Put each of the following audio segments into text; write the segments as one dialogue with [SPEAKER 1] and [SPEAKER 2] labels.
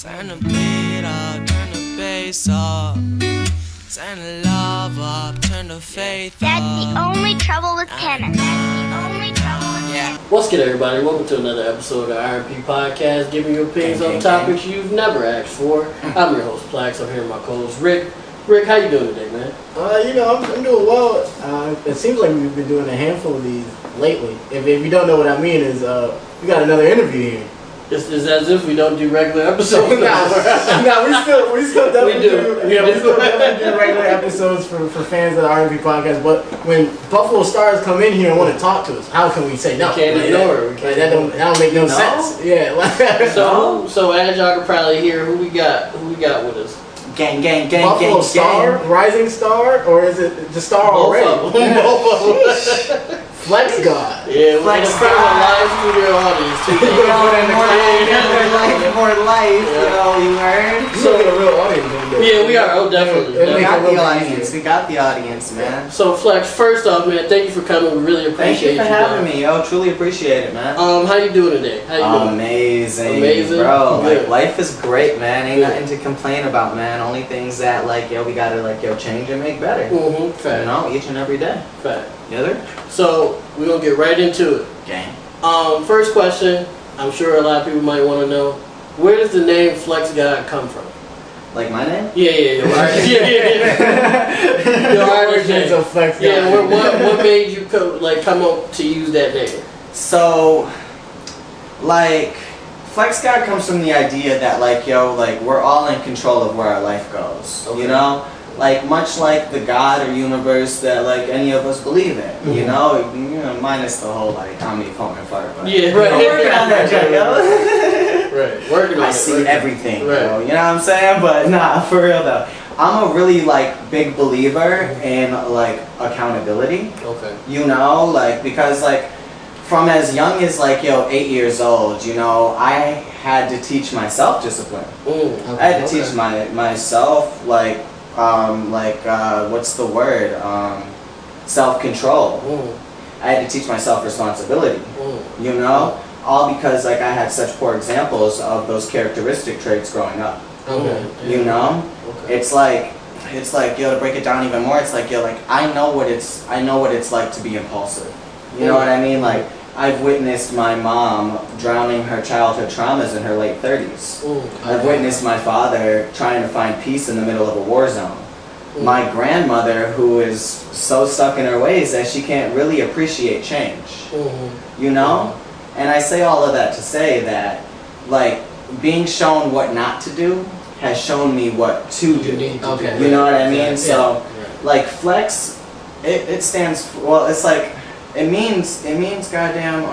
[SPEAKER 1] Turn the beat up, turn the bass up. Turn the love up, turn the faith up.
[SPEAKER 2] That's the only trouble with Kenneth.
[SPEAKER 3] What's good, everybody? Welcome to another episode of R&P Podcast, giving you opinions on topics you've never asked for. I'm your host, PLAX. I'm here with my co-host, Rick. Rick, how you doing today, man?
[SPEAKER 4] I'm doing well. It seems like we've been doing a handful of these lately. If you don't know what I mean, is we got another interview here.
[SPEAKER 3] It's as if we don't do regular episodes.
[SPEAKER 4] we still definitely do regular episodes for fans of the R&P Podcast. But when Buffalo Stars come in here and want to talk to us, how can we say no?
[SPEAKER 3] We can't ignore it.
[SPEAKER 4] That don't make no sense. Yeah.
[SPEAKER 3] So as y'all can probably hear, who we got with us?
[SPEAKER 5] Gang,
[SPEAKER 4] Buffalo Star, Rising Star, or is it the Star already?
[SPEAKER 3] Both of them.
[SPEAKER 4] Flex God.
[SPEAKER 3] Yeah, we're in front of a live studio audience too.
[SPEAKER 5] More life, you heard?
[SPEAKER 4] So a real audience.
[SPEAKER 3] Yeah, we are. Oh, definitely.
[SPEAKER 5] We got the audience, man.
[SPEAKER 3] So Flex, first off, man, thank you for coming. We really appreciate you.
[SPEAKER 5] Thank you for having me. I truly appreciate it, man.
[SPEAKER 3] How you doing today? How you doing?
[SPEAKER 5] Amazing, bro. Good. Like, life is great, man. Ain't nothing to complain about, man. Only things that we gotta change and make better.
[SPEAKER 3] Fact.
[SPEAKER 5] Each and every day.
[SPEAKER 3] Fact.
[SPEAKER 5] Together.
[SPEAKER 3] So we're gonna get right into it.
[SPEAKER 5] Gang.
[SPEAKER 3] First question. I'm sure a lot of people might want to know, where does the name Flex God come from?
[SPEAKER 5] Like my name?
[SPEAKER 3] Yeah. Your artist name.
[SPEAKER 4] Flex God.
[SPEAKER 3] Yeah. What made you come up to use that name?
[SPEAKER 5] So, Flex God comes from the idea that we're all in control of where our life goes.
[SPEAKER 3] Okay.
[SPEAKER 5] You know? Much like the God or universe that any of us believe in, you know, minus the whole comedy, foam and fire. But
[SPEAKER 3] yeah, right.
[SPEAKER 5] I'm working on that, yo.
[SPEAKER 3] Right, working on it.
[SPEAKER 5] I see everything,
[SPEAKER 3] right.
[SPEAKER 5] yo. You know what I'm saying? But nah, for real though, I'm a really big believer in accountability.
[SPEAKER 3] Okay.
[SPEAKER 5] You know, because from as young as 8 years old, you know, I had to teach myself discipline. I had to teach myself what's the word? Self-control. I had to teach myself responsibility. You know? All because I had such poor examples of those characteristic traits growing up.
[SPEAKER 3] Okay.
[SPEAKER 5] You know?
[SPEAKER 3] Okay.
[SPEAKER 5] It's to break it down even more, it's I know what it's like to be impulsive. You know what I mean? I've witnessed my mom drowning her childhood traumas in her late 30s. I've witnessed my father trying to find peace in the middle of a war zone. My grandmother, who is so stuck in her ways that she can't really appreciate change. You know? And I say all of that to say that, being shown what not to do has shown me what to do. You know what I mean? Yeah. So, Flex, it stands for, well, it's it means goddamn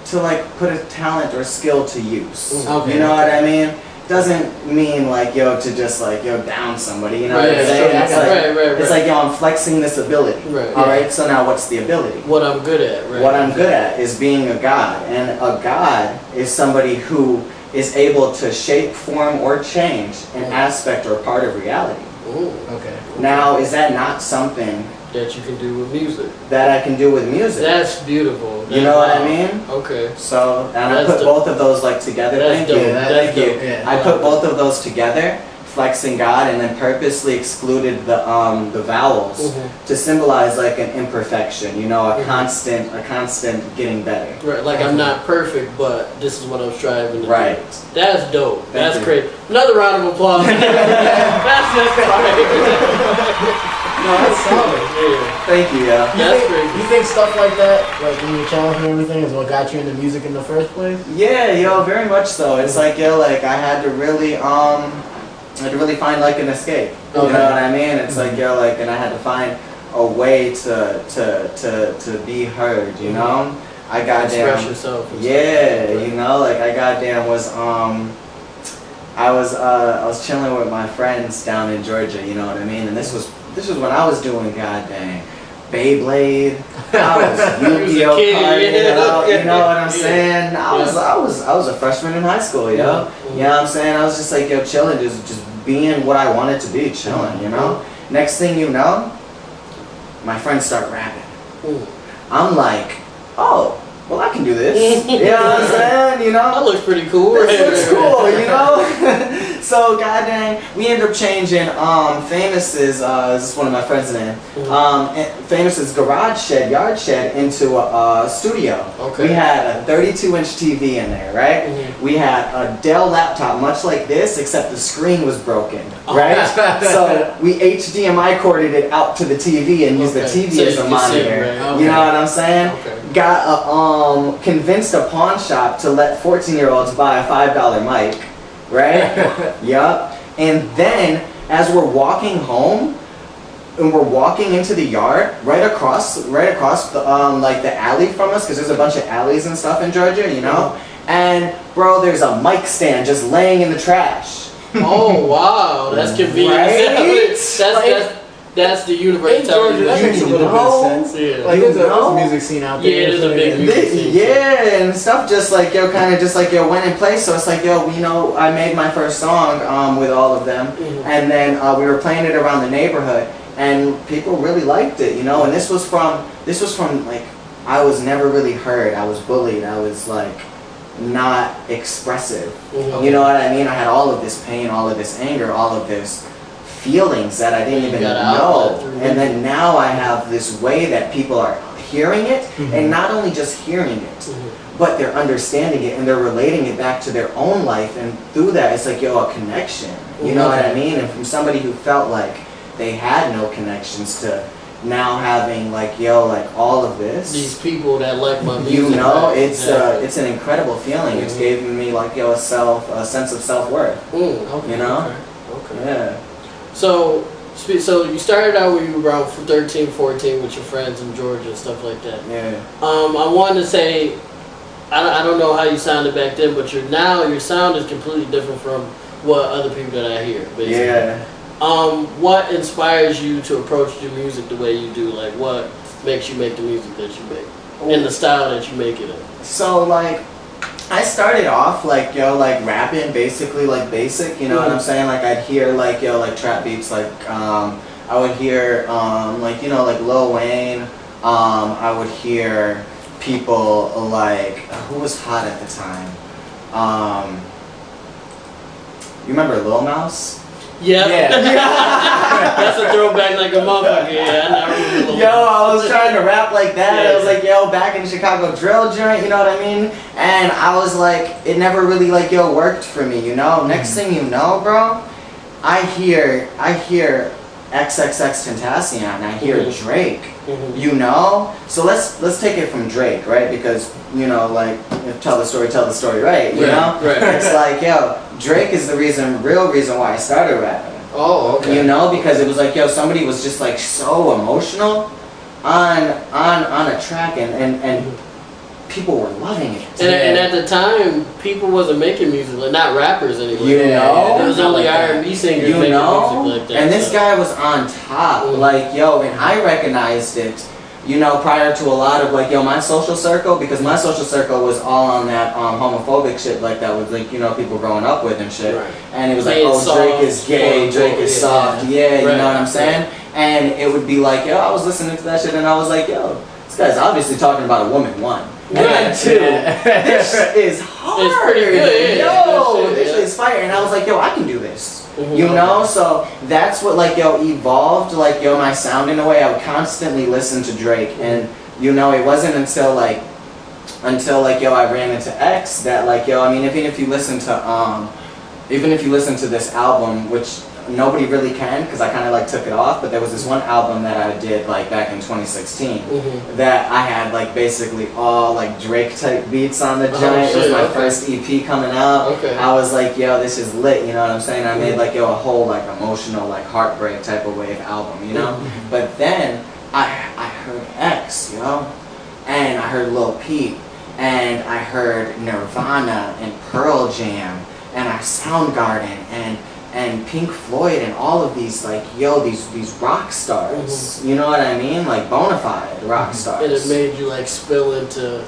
[SPEAKER 5] to put a talent or skill to use. You know what I mean? Doesn't mean to just down somebody. You know what I'm saying? It's I'm flexing this ability.
[SPEAKER 3] Right.
[SPEAKER 5] All right. So now what's the ability?
[SPEAKER 3] What I'm good at. Right.
[SPEAKER 5] What I'm good at is being a god, and a god is somebody who is able to shape, form, or change an aspect or part of reality.
[SPEAKER 4] Okay.
[SPEAKER 5] Now, is that not something
[SPEAKER 3] that you can do with music?
[SPEAKER 5] That I can do with music.
[SPEAKER 3] That's beautiful.
[SPEAKER 5] You know what I mean?
[SPEAKER 3] Okay.
[SPEAKER 5] So, and I put both of those together.
[SPEAKER 3] That's dope.
[SPEAKER 5] Thank you. Yeah. I put both of those together, flexing God, and then purposely excluded the vowels to symbolize an imperfection. You know, a constant getting better.
[SPEAKER 3] Right. I'm not perfect, but this is what I'm striving to do.
[SPEAKER 5] Right.
[SPEAKER 3] That's dope.
[SPEAKER 5] Thank
[SPEAKER 3] That's
[SPEAKER 5] you.
[SPEAKER 3] great. Another round of applause. That's fine.
[SPEAKER 4] No, that's solid.
[SPEAKER 3] Yeah.
[SPEAKER 5] Thank you, yeah.
[SPEAKER 4] You think stuff like that, when you're challenging and everything, is what got you into music in the first place?
[SPEAKER 5] Yeah, very much so. It's I had to really find an escape. You know what I mean? It's and I had to find a way to be heard. You know, I goddamn
[SPEAKER 3] express yourself.
[SPEAKER 5] Yeah, you know, I goddamn was I was chilling with my friends down in Georgia. You know what I mean? And this was when I was doing goddamn Beyblade. I was Yu-Gi-Oh carding it up. You know what I'm saying? I was a freshman in high school. You know what I'm saying? I was just chilling, just being what I wanted to be, chilling. You know. Next thing you know, my friends start rapping. I'm oh. Well, I can do this. You know what I'm saying? You know?
[SPEAKER 3] That looks pretty cool.
[SPEAKER 5] This looks cool, you know? So goddamn, we ended up changing Famous's. This is one of my friends' name. Famous's garage shed, yard shed, into a studio.
[SPEAKER 3] Okay.
[SPEAKER 5] We had a 32-inch TV in there, right? We had a Dell laptop, much like this, except the screen was broken, right? So we HDMI corded it out to the TV and used the TV
[SPEAKER 3] So
[SPEAKER 5] as
[SPEAKER 3] you
[SPEAKER 5] a
[SPEAKER 3] can see it,
[SPEAKER 5] monitor.
[SPEAKER 3] right?
[SPEAKER 5] You know what I'm saying?
[SPEAKER 3] Okay.
[SPEAKER 5] Got convinced a pawn shop to let 14-year-olds buy a $5 mic, right? Yup. And then as we're walking home, and we're walking into the yard, right across the like the alley from us, because there's a bunch of alleys and stuff in Georgia, you know. And bro, there's a mic stand just laying in the trash.
[SPEAKER 3] Oh wow, that's convenient.
[SPEAKER 5] Right?
[SPEAKER 3] That's the universe
[SPEAKER 4] In
[SPEAKER 3] telling
[SPEAKER 4] Georgia,
[SPEAKER 3] you.
[SPEAKER 4] that makes a little bit of sense.
[SPEAKER 3] Yeah.
[SPEAKER 4] Like there's a
[SPEAKER 5] know?
[SPEAKER 4] music scene out there.
[SPEAKER 3] Yeah, there's a big music scene.
[SPEAKER 5] Yeah, and stuff just like kind of just like went in place. So it's like you know, I made my first song with all of them, and then we were playing it around the neighborhood, and people really liked it, you know. And this was from like I was never really heard. I was bullied. I was like not expressive. You know what I mean? I had all of this pain, all of this anger, all of this feelings that I didn't even know. And then now I have this way that people are hearing it, and not only just hearing it, but they're understanding it and they're relating it back to their own life, and through that it's like a connection. You know what I mean? And from somebody who felt like they had no connections to now having like all of this.
[SPEAKER 3] These people that like my music.
[SPEAKER 5] You know,
[SPEAKER 3] right?
[SPEAKER 5] it's it's an incredible feeling. It's given me like a sense of self-worth.
[SPEAKER 3] Okay.
[SPEAKER 5] You know?
[SPEAKER 3] Okay.
[SPEAKER 5] Yeah.
[SPEAKER 3] So you started out when you were around 13, 14 with your friends in Georgia and stuff like that.
[SPEAKER 5] Yeah.
[SPEAKER 3] I wanted to say, I don't know how you sounded back then, but your sound is completely different from what other people that I hear, basically.
[SPEAKER 5] Yeah.
[SPEAKER 3] What inspires you to approach your music the way you do? Like, what makes you make the music that you make, in the style that you make it in?
[SPEAKER 5] So like, I started off like rapping basically like basic, you know what I'm saying? Like I'd hear like trap beats, like I would hear like like Lil Wayne. I would hear people like who was hot at the time. You remember Lil Mouse?
[SPEAKER 3] Yeah. That's a throwback like a motherfucker. Yeah, I remember.
[SPEAKER 5] Yo, I was trying to rap like that. I was like, back in Chicago drill joint, you know what I mean? And I was like, it never really like worked for me, you know? Next thing you know, bro, I hear XXX Tentacion, and I hear Drake. You know? So let's take it from Drake, right? Because like tell the story, right? You know?
[SPEAKER 3] Right.
[SPEAKER 5] It's like, Drake is the real reason why I started rapping.
[SPEAKER 3] Oh, okay.
[SPEAKER 5] You know, because it was like, somebody was just like so emotional on a track, and people were loving it.
[SPEAKER 3] And at the time, people wasn't making music, like not rappers anymore.
[SPEAKER 5] You know?
[SPEAKER 3] There was only R&B singers making music like that.
[SPEAKER 5] And this guy was on top, like, and I recognized it, prior to a lot of like, my social circle, because my social circle was all on that homophobic shit, like that was like, people growing up with and shit.
[SPEAKER 3] Right.
[SPEAKER 5] And it was like,
[SPEAKER 3] Being
[SPEAKER 5] Drake is gay, Drake is soft, you know what I'm saying? And it would be like, I was listening to that shit and I was like, this guy's obviously talking about a woman, one. And then two, this is hard.
[SPEAKER 3] It's pretty good.
[SPEAKER 5] This shit is fire. And I was like, I can do this. You know, so that's what like evolved like my sound in a way. I would constantly listen to Drake, and it wasn't until I ran into X that like I mean, even if you listen to this album, which nobody really can because I kind of like took it off, but there was this one album that I did like back in 2016 that I had like basically all like Drake type beats on the joint. It was my first EP coming out. I was like, this is lit, you know what I'm saying? I made like a whole like emotional like heartbreak type of wave album, you know? But then I heard X, and I heard Lil Peep, and I heard Nirvana and Pearl Jam, and Soundgarden and Pink Floyd and all of these like these rock stars, you know what I mean, like bona fide rock stars.
[SPEAKER 3] And it made you like spill into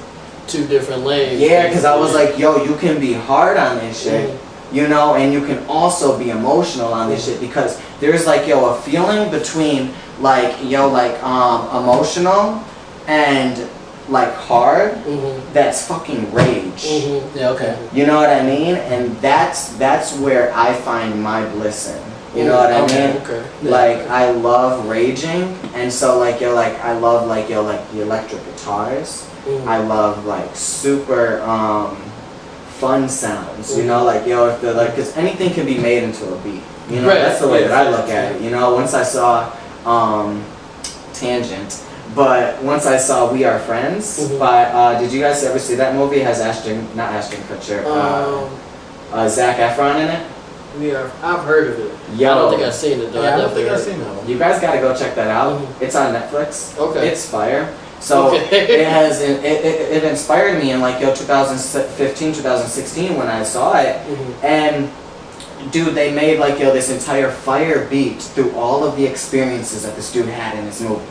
[SPEAKER 3] two different lanes.
[SPEAKER 5] Yeah, because I was like, you can be hard on this shit, and you can also be emotional on this shit, because there's like a feeling between like emotional and like hard,
[SPEAKER 3] Mm-hmm.
[SPEAKER 5] that's fucking rage.
[SPEAKER 3] Mm-hmm.
[SPEAKER 4] Yeah, okay.
[SPEAKER 5] You know what I mean? And that's where I find my bliss in. You know what I mean?
[SPEAKER 3] Okay.
[SPEAKER 5] Like I love raging, and so like I love like the electric guitars.
[SPEAKER 3] Mm-hmm.
[SPEAKER 5] I love like super fun sounds. You know, like if the because anything can be made into a beat. You know,
[SPEAKER 3] Right.
[SPEAKER 5] that's the way that I look
[SPEAKER 3] Yeah.
[SPEAKER 5] at it. You know, once I saw Tangent. But once I saw We Are Friends, by did you guys ever see that movie? It has not Ashton Kutcher, Zac Efron in it.
[SPEAKER 3] I've heard of it.
[SPEAKER 5] Yo.
[SPEAKER 3] I don't think I've seen it though.
[SPEAKER 4] Yeah, I don't think
[SPEAKER 3] definitely
[SPEAKER 4] I've
[SPEAKER 3] heard
[SPEAKER 4] seen that one.
[SPEAKER 5] You guys gotta go check that out.
[SPEAKER 3] Mhm.
[SPEAKER 5] It's on Netflix.
[SPEAKER 3] Okay.
[SPEAKER 5] It's fire. So it inspired me in like 2015, 2016 when I saw it, and dude, they made like this entire fire beat through all of the experiences that this dude had in this movie.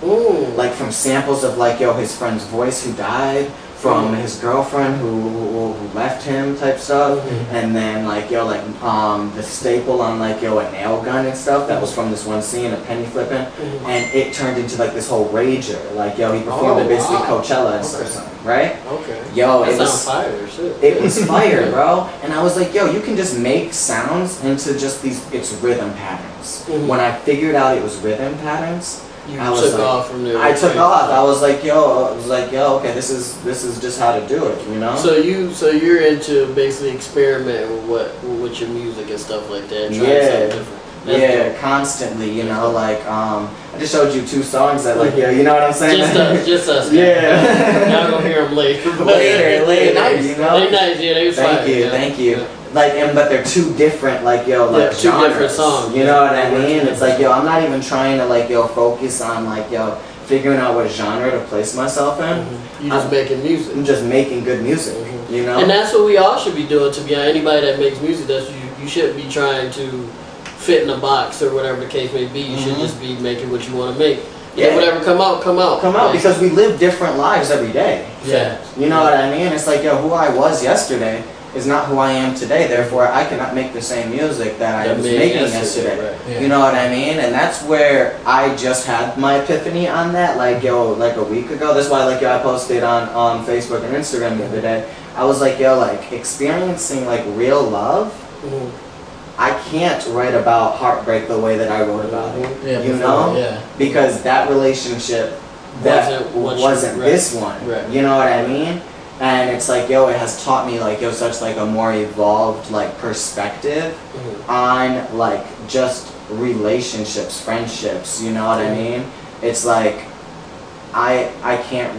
[SPEAKER 3] Ooh.
[SPEAKER 5] Like from samples of like his friend's voice who died, from his girlfriend who left him type stuff, and then like the staple on like a nail gun and stuff that was from this one scene of penny flipping, and it turned into like this whole rager. Like he performed at basically Coachella and stuff, right?
[SPEAKER 3] Okay.
[SPEAKER 5] Yo,
[SPEAKER 3] That
[SPEAKER 5] it was
[SPEAKER 3] sounds fire, shit.
[SPEAKER 5] it was fire, bro. And I was like, yo, you can just make sounds into just it's rhythm patterns. When I figured out it was rhythm patterns,
[SPEAKER 3] You
[SPEAKER 5] I was
[SPEAKER 3] took
[SPEAKER 5] like,
[SPEAKER 3] off from there.
[SPEAKER 5] I took off. I was like, yo, okay, this is just how to do it, you know?
[SPEAKER 3] So you're into basically experimenting with your music and stuff like that. Trying something different. That's dope.
[SPEAKER 5] Constantly, you know, like I just showed you 2 songs that like you know what I'm saying?
[SPEAKER 3] Just us.
[SPEAKER 5] Yeah.
[SPEAKER 3] Y'all gonna hear them later.
[SPEAKER 5] later,
[SPEAKER 3] Nice.
[SPEAKER 5] you know?
[SPEAKER 3] They nice, yeah, they was fire.
[SPEAKER 5] Thank you. Like, but they're 2 different, like, like
[SPEAKER 3] 2
[SPEAKER 5] genres,
[SPEAKER 3] different songs.
[SPEAKER 5] you know what I mean? It's like, I'm not even trying to, like, focus on, like, figuring out what genre to place myself in.
[SPEAKER 3] You just making music.
[SPEAKER 5] I'm just making good music, you know?
[SPEAKER 3] And that's what we all should be doing, to be honest. Anybody that makes music, you shouldn't be trying to fit in a box or whatever the case may be. You should just be making what you want to make. Yeah. Whatever come out.
[SPEAKER 5] Come out, because we live different lives every day.
[SPEAKER 3] Yeah.
[SPEAKER 5] You know what I mean? It's like, who I was yesterday is not who I am today. Therefore, I cannot make the same music that I was making yesterday.
[SPEAKER 3] Right.
[SPEAKER 4] Yeah.
[SPEAKER 5] You know what I mean? And that's where I just had my epiphany on that, like a week ago. That's why I posted on Facebook and Instagram the other day. I was like, experiencing like real love. I can't write about heartbreak the way that I wrote about it.
[SPEAKER 4] Yeah,
[SPEAKER 5] you
[SPEAKER 4] before,
[SPEAKER 5] know?
[SPEAKER 4] yeah.
[SPEAKER 5] Because that relationship wasn't this one.
[SPEAKER 3] Right.
[SPEAKER 5] You know what I mean? And it's like, it has taught me like, such like a more evolved like perspective on like just relationships, friendships, you know what I mean? It's like I can't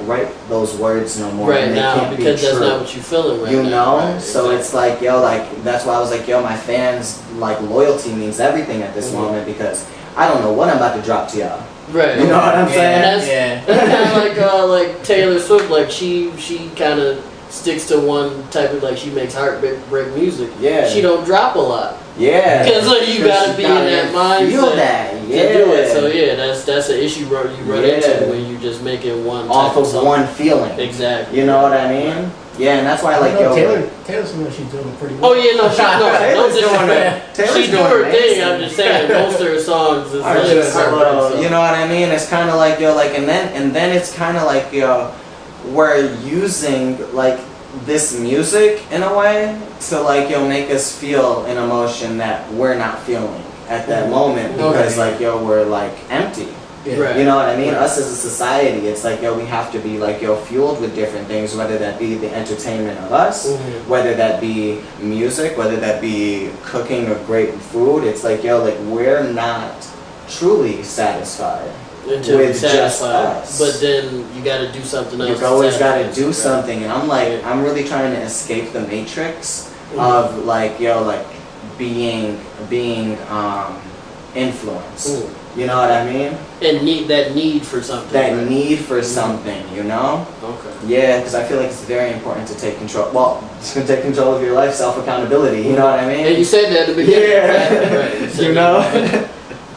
[SPEAKER 5] write those words no more.
[SPEAKER 3] Right
[SPEAKER 5] and they
[SPEAKER 3] now,
[SPEAKER 5] can't
[SPEAKER 3] because
[SPEAKER 5] be
[SPEAKER 3] that's
[SPEAKER 5] true.
[SPEAKER 3] not what you're feeling right
[SPEAKER 5] You
[SPEAKER 3] now.
[SPEAKER 5] know?
[SPEAKER 3] Right,
[SPEAKER 5] So it's like, that's why I was like, my fans, like, loyalty means everything at this moment, because I don't know what I'm about to drop to y'all.
[SPEAKER 3] Right.
[SPEAKER 5] You know what I'm saying?
[SPEAKER 3] That's kind of like Taylor Swift. Like she kind of sticks to one type of, like, she makes heartbreak music.
[SPEAKER 5] Yeah.
[SPEAKER 3] She don't drop a lot.
[SPEAKER 5] Yeah.
[SPEAKER 3] Because like you gotta be in that mindset
[SPEAKER 5] feel that. Yeah.
[SPEAKER 3] to do it. So yeah, that's an issue you run into when you just making one
[SPEAKER 5] off
[SPEAKER 3] type of
[SPEAKER 5] of
[SPEAKER 3] song.
[SPEAKER 5] one feeling.
[SPEAKER 3] Exactly.
[SPEAKER 5] You know what I mean? Yeah, and that's why I like
[SPEAKER 4] Taylor Swift, she's doing pretty well.
[SPEAKER 3] Oh yeah, no,
[SPEAKER 5] Taylor's doing
[SPEAKER 3] disrespect.
[SPEAKER 5] Taylor's
[SPEAKER 3] She's doing
[SPEAKER 5] doing
[SPEAKER 3] her
[SPEAKER 5] amazing.
[SPEAKER 3] thing. I'm just saying, most of her songs is
[SPEAKER 5] Are
[SPEAKER 3] like
[SPEAKER 5] just
[SPEAKER 3] heartbreak, so.
[SPEAKER 5] you know what I mean? It's kind of like and then it's kind of like we're using like this music in a way to like make us feel an emotion that we're not feeling at that moment, because like we're like empty.
[SPEAKER 4] Yeah.
[SPEAKER 3] Right.
[SPEAKER 5] You know what I mean? Us as a society, it's like we have to be like fueled with different things, whether that be the entertainment of us, whether that be music, whether that be cooking or great food. It's like like we're not truly satisfied
[SPEAKER 3] Until
[SPEAKER 5] with
[SPEAKER 3] you're satisfied.
[SPEAKER 5] just us.
[SPEAKER 3] But then you gotta do something else.
[SPEAKER 5] You've
[SPEAKER 3] to
[SPEAKER 5] always got to
[SPEAKER 3] satisfy
[SPEAKER 5] do
[SPEAKER 3] yourself.
[SPEAKER 5] something, and I'm like, I'm really trying to escape the matrix of like like being influenced. You know what I mean?
[SPEAKER 3] And that need for something.
[SPEAKER 5] That
[SPEAKER 3] right?
[SPEAKER 5] need for something, you know?
[SPEAKER 3] Okay.
[SPEAKER 5] Yeah, because I feel like it's very important to take control. Well, to take control of your life, self-accountability. You know what I mean?
[SPEAKER 3] And you said that at the beginning.
[SPEAKER 5] Yeah.
[SPEAKER 3] Right. You said
[SPEAKER 5] You
[SPEAKER 3] that.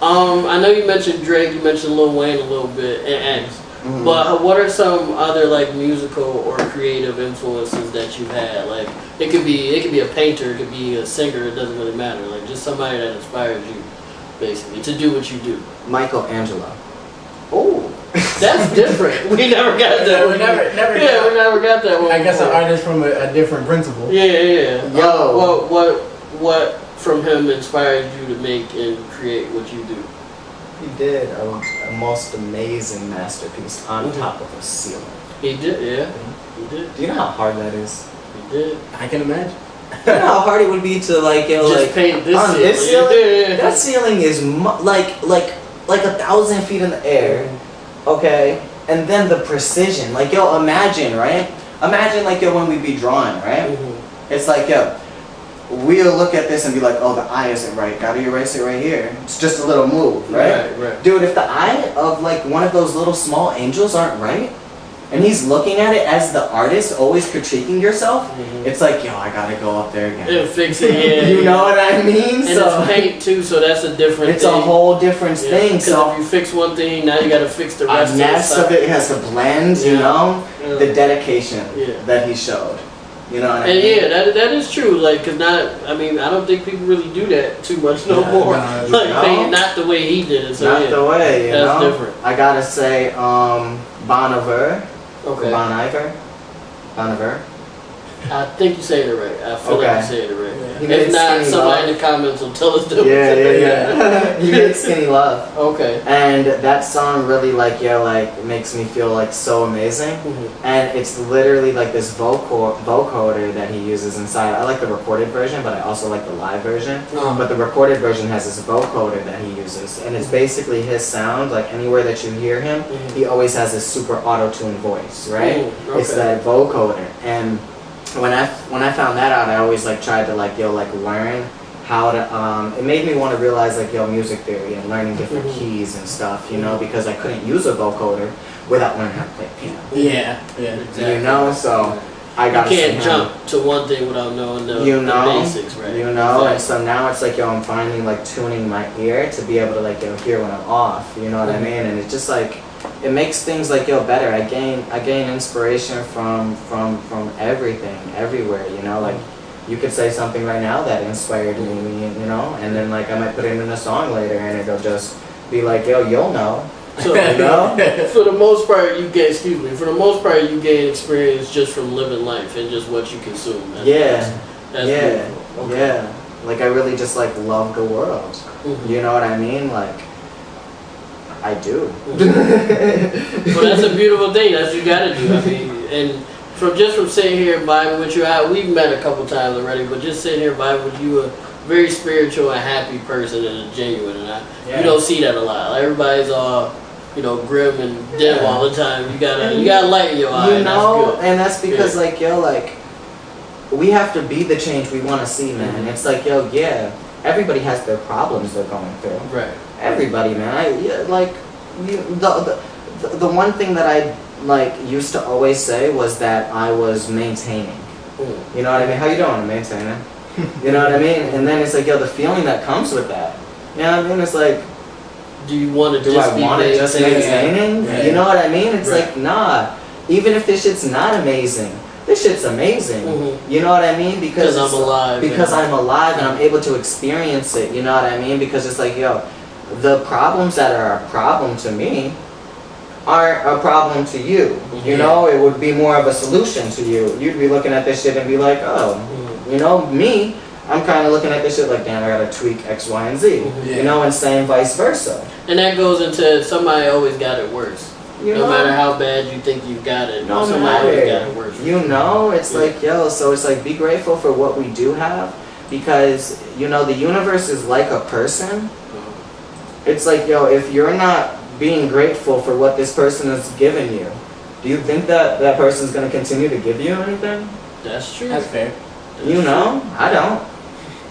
[SPEAKER 5] know?
[SPEAKER 3] I know you mentioned Drake, you mentioned Lil Wayne a little bit, and X. But what are some other like musical or creative influences that you've had? Like it could be a painter, it could be a singer, it doesn't really matter. Like just somebody that inspires you, basically, to do what you do.
[SPEAKER 5] Michelangelo. Oh.
[SPEAKER 3] That's different. We never got that.
[SPEAKER 4] We never
[SPEAKER 3] Yeah, we never got that one.
[SPEAKER 4] I guess an
[SPEAKER 3] before.
[SPEAKER 4] artist from a different principle.
[SPEAKER 3] Yeah.
[SPEAKER 5] Yo.
[SPEAKER 3] What from him inspired you to make and create what you do?
[SPEAKER 5] He did a most amazing masterpiece on top of a ceiling.
[SPEAKER 3] He did, yeah. He did.
[SPEAKER 5] Do you know how hard that is?
[SPEAKER 3] He did.
[SPEAKER 4] I can imagine.
[SPEAKER 5] You know how hard it would be to like, you know,
[SPEAKER 3] Just
[SPEAKER 5] like
[SPEAKER 3] paint this
[SPEAKER 5] on
[SPEAKER 3] ceiling.
[SPEAKER 5] this ceiling.
[SPEAKER 3] Yeah.
[SPEAKER 5] That ceiling is like 1,000 feet in the air, okay? And then the precision, like yo, imagine, right? Imagine like yo when we be drawing, right?
[SPEAKER 3] Mm-hmm.
[SPEAKER 5] It's like yo, we'll look at this and be like, oh, the eye isn't right. Gotta erase it right here. It's just a little move, right?
[SPEAKER 3] Right.
[SPEAKER 5] Dude, if the eye of like one of those little small angels aren't right, and he's looking at it as the artist, always critiquing yourself, it's like, yo, I gotta go up there again.
[SPEAKER 3] And fix it, yeah.
[SPEAKER 5] You know what I mean?
[SPEAKER 3] And it's paint too, so that's a different
[SPEAKER 5] it's
[SPEAKER 3] thing.
[SPEAKER 5] a whole different thing.
[SPEAKER 3] Because
[SPEAKER 5] So
[SPEAKER 3] if you fix one thing, now you gotta fix the rest
[SPEAKER 5] next
[SPEAKER 3] of
[SPEAKER 5] of it has to blend, you
[SPEAKER 3] Yeah.
[SPEAKER 5] know?
[SPEAKER 3] Yeah.
[SPEAKER 5] The dedication
[SPEAKER 3] Yeah.
[SPEAKER 5] that he showed. You know what I
[SPEAKER 3] And
[SPEAKER 5] mean?
[SPEAKER 3] yeah, that is true. Like, cause I don't think people really do that too much no more.
[SPEAKER 4] no,
[SPEAKER 3] Like,
[SPEAKER 5] no.
[SPEAKER 3] paint not the way he did it. So
[SPEAKER 5] Not
[SPEAKER 3] yeah,
[SPEAKER 5] the way, you
[SPEAKER 3] that's
[SPEAKER 5] know?
[SPEAKER 3] different.
[SPEAKER 5] I gotta say, Bon Iver.
[SPEAKER 3] Okay.
[SPEAKER 5] Bon Iver. Bon Iver.
[SPEAKER 3] I think you saying it right. I feel like
[SPEAKER 5] Okay.
[SPEAKER 3] you saying it right.
[SPEAKER 5] He made
[SPEAKER 3] If not,
[SPEAKER 5] Skinny
[SPEAKER 3] somebody
[SPEAKER 5] Love.
[SPEAKER 3] in the comments will tell us different.
[SPEAKER 5] Yeah. He made Skinny Love.
[SPEAKER 3] Okay.
[SPEAKER 5] And that song really like makes me feel like so amazing. And it's literally like this vocoder that he uses inside. I like the recorded version, but I also like the live version. But the recorded version has this vocoder that he uses, and it's basically his sound. Like anywhere that you hear him, he always has this super auto-tuned voice, right? It's
[SPEAKER 3] Okay.
[SPEAKER 5] that vocoder. And when I found that out, I always like tried to learn how to it made me want to realize music theory and learning different keys and stuff, you know, because I couldn't use a vocoder without learning how to play piano.
[SPEAKER 4] Yeah.
[SPEAKER 3] Exactly.
[SPEAKER 5] You know, so I
[SPEAKER 3] You
[SPEAKER 5] got
[SPEAKER 3] can't jump to one thing without knowing the basics, right?
[SPEAKER 5] You know, and
[SPEAKER 3] Exactly.
[SPEAKER 5] so now it's like I'm finally tuning my ear to be able to hear when I'm off. You know what I mean? And it's just it makes things better. I gain inspiration from everything, everywhere. You know, you could say something right now that inspired me. You know, and then I might put it in a song later, and it'll just be you'll know.
[SPEAKER 3] So,
[SPEAKER 5] You know?
[SPEAKER 3] for the most part, you gain experience just from living life and just what you consume. That's
[SPEAKER 5] Yeah.
[SPEAKER 3] beautiful. Okay.
[SPEAKER 5] Yeah. I really just love the world. You know what I mean? I do.
[SPEAKER 3] Well, that's a beautiful thing. That's what you gotta do. I mean, and from sitting here vibing with you, we've met a couple times already, but just sitting here vibing with you, a very spiritual and happy person and a genuine, and you don't see that a lot. Everybody's all, grim and dim all the time. You gotta light in your eye.
[SPEAKER 5] You know,
[SPEAKER 3] that's good.
[SPEAKER 5] and that's because we have to be the change we want to see, man. It's everybody has their problems they're going through.
[SPEAKER 3] Right.
[SPEAKER 5] Everybody, man. The one thing that I used to always say was that I was maintaining. You know what I mean? How you doing? I'm maintaining. You know what I mean? And then it's the feeling that comes with that. You know what I mean? It's
[SPEAKER 3] do you want to
[SPEAKER 5] do
[SPEAKER 3] just
[SPEAKER 5] I
[SPEAKER 3] be
[SPEAKER 5] want to just maintaining?
[SPEAKER 4] Yeah.
[SPEAKER 5] You know what I mean? It's
[SPEAKER 3] Right.
[SPEAKER 5] nah. Even if this shit's not amazing, this shit's amazing. You know what I mean? Because
[SPEAKER 3] I'm alive.
[SPEAKER 5] Because I'm alive and I'm able to experience it. You know what I mean? Because it's the problems that are a problem to me aren't a problem to you. You know, it would be more of a solution to you. You'd be looking at this shit and be like, oh, you know, me, I'm kind of looking at this shit damn, I gotta tweak X, Y, and Z. You know, and same vice versa.
[SPEAKER 3] And that goes into somebody always got it worse.
[SPEAKER 5] You
[SPEAKER 3] No
[SPEAKER 5] know?
[SPEAKER 3] matter how bad you think you've got it,
[SPEAKER 5] No
[SPEAKER 3] somebody
[SPEAKER 5] matter.
[SPEAKER 3] always got it worse.
[SPEAKER 5] You know, it's so it's be grateful for what we do have, because, the universe is like a person. It's if you're not being grateful for what this person has given you, do you think that that person's going to continue to give you anything?
[SPEAKER 3] That's true.
[SPEAKER 4] That's fair.
[SPEAKER 5] You know? I don't.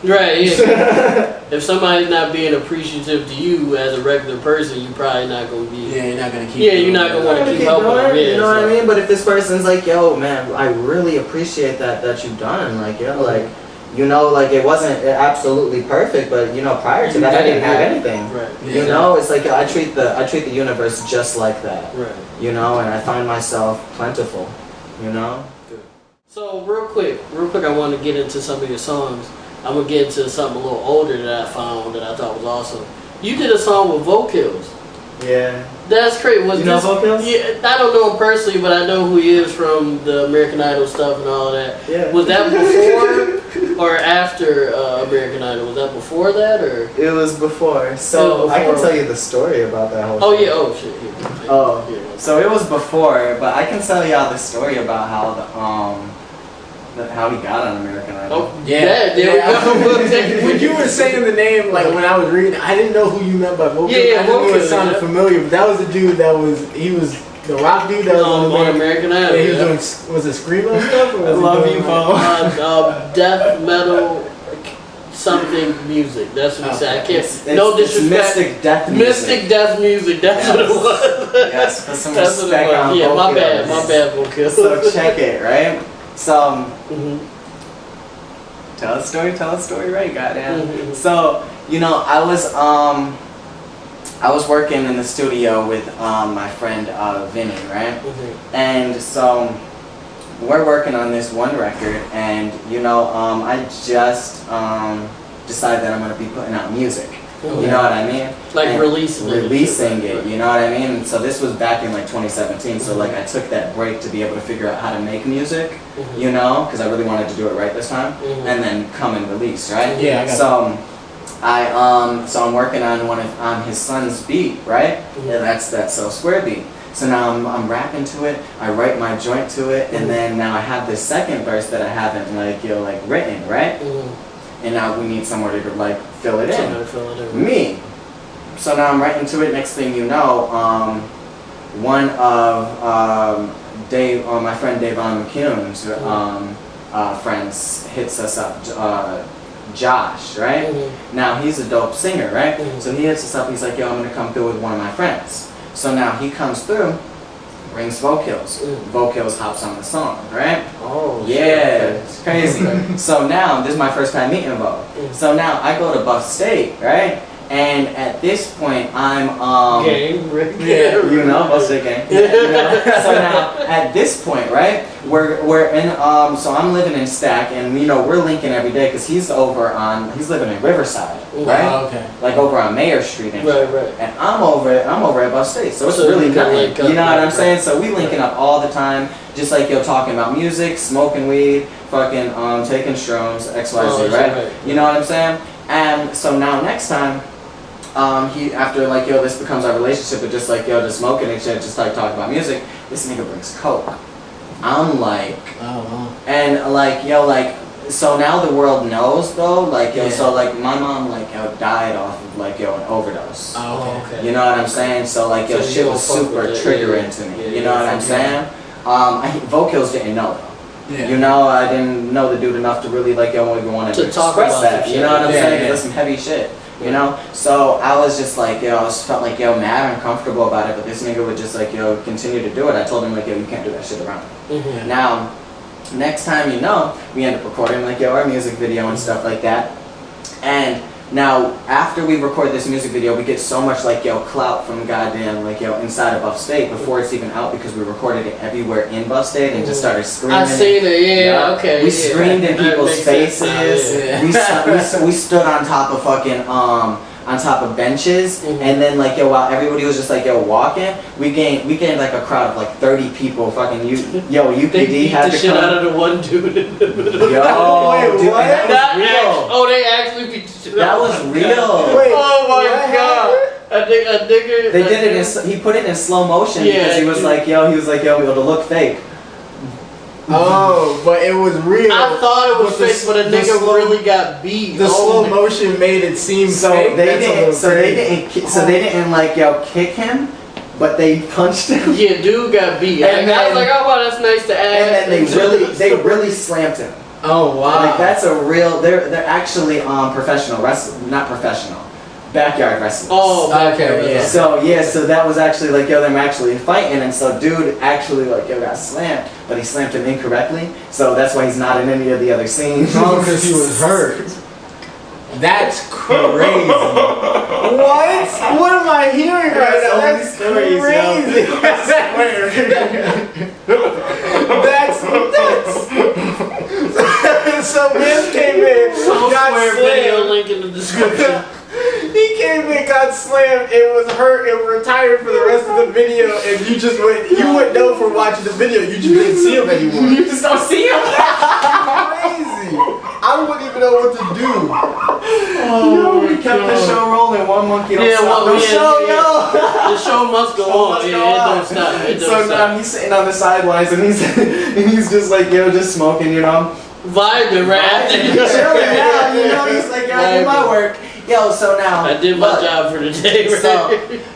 [SPEAKER 3] Right, yeah. If somebody's not being appreciative to you as a regular person, you're probably not going to be.
[SPEAKER 4] Yeah, you're not gonna keep.
[SPEAKER 3] Yeah, you're not gonna want to keep helping them. Yeah,
[SPEAKER 5] You know what I
[SPEAKER 3] so-
[SPEAKER 5] mean? But if this person's yo, man, I really appreciate that you've done. It wasn't absolutely perfect, but prior to that, I didn't have anything.
[SPEAKER 3] Right.
[SPEAKER 5] You know, it's I treat the universe just like that.
[SPEAKER 3] Right.
[SPEAKER 5] You know, and I find myself plentiful. You know.
[SPEAKER 3] So real quick, I want to get into some of your songs. I'm gonna get into something a little older that I found that I thought was awesome. You did a song with VoKillz.
[SPEAKER 5] Yeah.
[SPEAKER 3] That's crazy. Was
[SPEAKER 5] You know
[SPEAKER 3] this,
[SPEAKER 5] VoKillz?
[SPEAKER 3] Yeah, I don't know him personally, but I know who he is from the American Idol stuff and all that.
[SPEAKER 5] Yeah.
[SPEAKER 3] Was that before or after American Idol? Was that before that or?
[SPEAKER 5] It was before. So I can tell you the story about that whole.
[SPEAKER 3] Oh
[SPEAKER 5] thing.
[SPEAKER 3] yeah. Oh shit. Here.
[SPEAKER 5] Oh.
[SPEAKER 3] Here.
[SPEAKER 5] So it was before, but I can tell y'all the story about how how he got on American Idol.
[SPEAKER 3] Oh yeah. There we go.
[SPEAKER 4] When you were saying the name, like when I was reading, I didn't know who you meant by VoKillz.
[SPEAKER 3] Yeah,
[SPEAKER 4] I knew it
[SPEAKER 3] VoKillz,
[SPEAKER 4] sounded familiar, but that was the dude that was the rock dude that was on
[SPEAKER 3] American Idol.
[SPEAKER 4] Yeah, he was doing was it screamo stuff? Or was
[SPEAKER 5] I love
[SPEAKER 4] he
[SPEAKER 5] you,
[SPEAKER 4] doing,
[SPEAKER 5] Bo.
[SPEAKER 3] Death metal something music. That's what he said. I can't.
[SPEAKER 5] It's
[SPEAKER 3] No disrespect.
[SPEAKER 5] Mystic death music.
[SPEAKER 3] Mystic death music. That's what it was.
[SPEAKER 5] Yes, put some
[SPEAKER 3] That's what it
[SPEAKER 5] respect
[SPEAKER 3] was.
[SPEAKER 5] on
[SPEAKER 3] Yeah, my
[SPEAKER 5] VoKillz.
[SPEAKER 3] bad, VoKillz.
[SPEAKER 5] So check it, right? So
[SPEAKER 3] Mhm.
[SPEAKER 5] tell a story, right? Goddamn.
[SPEAKER 3] Mhm.
[SPEAKER 5] So I was working in the studio with my friend Vinny, right?
[SPEAKER 3] Mhm.
[SPEAKER 5] And so we're working on this one record, and I just decided that I'm gonna be putting out music. You know what I mean?
[SPEAKER 3] Like
[SPEAKER 5] And
[SPEAKER 3] releasing it.
[SPEAKER 5] you know what I mean? And so this was back in like 2017. So like I took that break to be able to figure out how to make music,
[SPEAKER 3] Mhm.
[SPEAKER 5] because I really wanted to do it right this time,
[SPEAKER 3] Mhm.
[SPEAKER 5] and then come and release, right?
[SPEAKER 4] Yeah, I got
[SPEAKER 5] So I'm working on on his son's beat, right?
[SPEAKER 3] Mhm.
[SPEAKER 5] Yeah, that's that So Square beat. So now I'm rapping to it, I write my joint to it, and then now I have this second verse that I haven't written, right?
[SPEAKER 3] Mhm.
[SPEAKER 5] And now we need somewhere to fill it in.
[SPEAKER 3] Somebody fill it in.
[SPEAKER 5] Me. So now I'm writing to it. Next thing you know, one of my friend Davon McCune's friends hits us up, Josh, right?
[SPEAKER 3] Mhm.
[SPEAKER 5] Now he's a dope singer, right?
[SPEAKER 3] Mhm.
[SPEAKER 5] So he hits us up. He's like, "Yo, I'm gonna come through with one of my friends." So now he comes through, brings VoKillz. VoKillz hops on the song, right?
[SPEAKER 3] Oh.
[SPEAKER 5] Yeah,
[SPEAKER 3] shit.
[SPEAKER 5] it's crazy. So now, this is my first time meeting Vo.
[SPEAKER 3] Mm.
[SPEAKER 5] So now I go to Buff State, right? And at this point, I'm
[SPEAKER 3] Gang, Rick.
[SPEAKER 4] Yeah,
[SPEAKER 5] Buff State gang. So now at this point, right? We're in so I'm living in Stack, and we're linking every day because he's living in Riverside, right?
[SPEAKER 4] Oh, okay.
[SPEAKER 5] Like over on Mayor Street and shit.
[SPEAKER 3] Right.
[SPEAKER 5] And I'm over at Buff State, so it's
[SPEAKER 3] So
[SPEAKER 5] really
[SPEAKER 3] you can
[SPEAKER 5] nothing.
[SPEAKER 3] link up,
[SPEAKER 5] You know what I'm
[SPEAKER 3] right.
[SPEAKER 5] saying? So we linking up all the time, just talking about music, smoking weed, fucking taking shrooms, XYZ,
[SPEAKER 3] Oh,
[SPEAKER 5] right?
[SPEAKER 3] right.
[SPEAKER 5] You know what I'm saying? And so now next time, he after this becomes our relationship, but just just smoking and shit, just talking about music. This nigga brings coke. I'm like,
[SPEAKER 4] Oh, wow.
[SPEAKER 5] and so now the world knows though,
[SPEAKER 4] Yeah.
[SPEAKER 5] so my mom died off of an overdose.
[SPEAKER 4] Oh, okay.
[SPEAKER 5] You know what I'm saying? So
[SPEAKER 3] So you
[SPEAKER 5] shit
[SPEAKER 3] don't
[SPEAKER 5] was
[SPEAKER 3] fuck
[SPEAKER 5] super
[SPEAKER 3] with it.
[SPEAKER 5] triggering
[SPEAKER 3] Yeah.
[SPEAKER 5] to me.
[SPEAKER 3] Yeah,
[SPEAKER 5] You know what I'm
[SPEAKER 3] fuck
[SPEAKER 5] saying? VoKillz didn't know though.
[SPEAKER 4] Yeah.
[SPEAKER 5] I didn't know the dude enough to really even want
[SPEAKER 3] To
[SPEAKER 5] to
[SPEAKER 3] talk
[SPEAKER 5] express
[SPEAKER 3] about
[SPEAKER 5] that.
[SPEAKER 3] the
[SPEAKER 5] You know what I'm
[SPEAKER 3] shit.
[SPEAKER 5] saying?
[SPEAKER 4] Yeah,
[SPEAKER 5] 'Cause that's some heavy shit. So I was just I just felt mad and uncomfortable about it, but this nigga would just continue to do it. I told him you can't do that shit around me.
[SPEAKER 3] Mhm.
[SPEAKER 5] Now, next time we end up recording our music video and stuff like that. And now after we record this music video, we get so much clout from goddamn inside of Buff State before it's even out, because we recorded it everywhere in Buff State and just started screaming.
[SPEAKER 3] I seen it. Yeah. Okay.
[SPEAKER 5] We
[SPEAKER 3] yeah.
[SPEAKER 5] screamed in
[SPEAKER 3] That
[SPEAKER 5] people's
[SPEAKER 3] makes sense now,
[SPEAKER 5] faces.
[SPEAKER 3] yeah.
[SPEAKER 5] We stood on top of on top of benches,
[SPEAKER 3] Mhm.
[SPEAKER 5] and then while everybody was just walking, we gained a crowd of 30 people. Fucking
[SPEAKER 3] They
[SPEAKER 5] UPD
[SPEAKER 3] beat
[SPEAKER 5] had
[SPEAKER 3] the
[SPEAKER 5] to
[SPEAKER 3] shit
[SPEAKER 5] come.
[SPEAKER 3] out of the one dude in the middle.
[SPEAKER 5] Yo,
[SPEAKER 4] Wait,
[SPEAKER 5] dude,
[SPEAKER 4] what?
[SPEAKER 5] and that was real.
[SPEAKER 3] They actually beat the shit
[SPEAKER 5] That
[SPEAKER 3] out
[SPEAKER 5] was
[SPEAKER 3] of
[SPEAKER 5] real.
[SPEAKER 4] Wait,
[SPEAKER 3] Oh my
[SPEAKER 4] what
[SPEAKER 3] god. A nigga.
[SPEAKER 5] They did it he put it in slow motion,
[SPEAKER 3] Yeah,
[SPEAKER 5] because he was it'll look fake.
[SPEAKER 4] Oh, but it was real.
[SPEAKER 3] I thought it was
[SPEAKER 4] But
[SPEAKER 3] fake, but a
[SPEAKER 4] the
[SPEAKER 3] nigga
[SPEAKER 4] slow-
[SPEAKER 3] really got beat.
[SPEAKER 4] The
[SPEAKER 3] Oh
[SPEAKER 4] slow
[SPEAKER 3] my-
[SPEAKER 4] motion made it seem
[SPEAKER 5] So
[SPEAKER 4] fake.
[SPEAKER 5] they
[SPEAKER 4] That's a little
[SPEAKER 5] didn't. So they
[SPEAKER 4] crazy.
[SPEAKER 5] didn't. They didn't kick him, but they punched him.
[SPEAKER 3] Yeah, dude got beat.
[SPEAKER 5] And
[SPEAKER 3] I was
[SPEAKER 5] then-
[SPEAKER 3] like, oh wow, that's nice to add.
[SPEAKER 5] And then they really slammed him.
[SPEAKER 4] Oh wow.
[SPEAKER 5] That's a real. They're actually professional wrestling, not professional, backyard wrestling.
[SPEAKER 3] Oh,
[SPEAKER 4] Okay, yeah.
[SPEAKER 5] So that was actually them actually fighting, and so dude actually got slammed, but he slammed him incorrectly, so that's why he's not in any of the other scenes.
[SPEAKER 4] Oh, because he was hurt. That's crazy. What? What am I hearing right now? That's
[SPEAKER 5] stories, yo.
[SPEAKER 4] crazy. That's so man came in,
[SPEAKER 3] So
[SPEAKER 4] got
[SPEAKER 3] square video
[SPEAKER 4] slammed.
[SPEAKER 3] link in the description.
[SPEAKER 4] He He came in, got slammed, and was hurt, and retired for the rest of the video, and you just went. You wouldn't know from watching the video. You just didn't see him anymore.
[SPEAKER 5] You just don't see him.
[SPEAKER 4] Crazy. I wouldn't even know what to do.
[SPEAKER 5] Oh, we kept the show rolling. One monkey don't stop no show, yo.
[SPEAKER 3] The show must go on. It don't stop. It don't
[SPEAKER 5] So
[SPEAKER 3] stop.
[SPEAKER 5] now he's sitting on the sidelines and he's just like, yo, just smoking, you know.
[SPEAKER 3] Vibing, right?
[SPEAKER 5] Chilling now, you know. He's like, yo, I did my work. Yo, so now
[SPEAKER 3] I did my
[SPEAKER 5] look,
[SPEAKER 3] job for the day, right?
[SPEAKER 5] So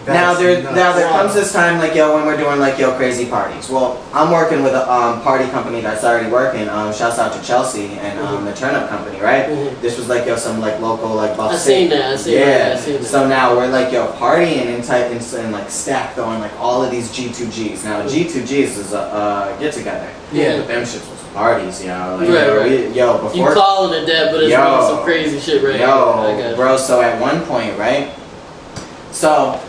[SPEAKER 5] now there
[SPEAKER 4] nuts.
[SPEAKER 5] comes this time, like, yo, when we're doing like, yo, crazy parties. Well, I'm working with a party company that's already working. Shouts out to Chelsea and the Turn Up Company, right? This was like, yo, some like local like buff.
[SPEAKER 3] I seen that. I seen that.
[SPEAKER 5] So now we're like, yo, partying and like stack throwing like all of these G2Gs. Now G2Gs is a get together.
[SPEAKER 3] Yeah.
[SPEAKER 5] But them shits was parties, yo. Like,
[SPEAKER 3] Right.
[SPEAKER 5] yo, before
[SPEAKER 3] You calling it that, but it's really some crazy shit, right?
[SPEAKER 5] Yo, bro, so at one point, right? So,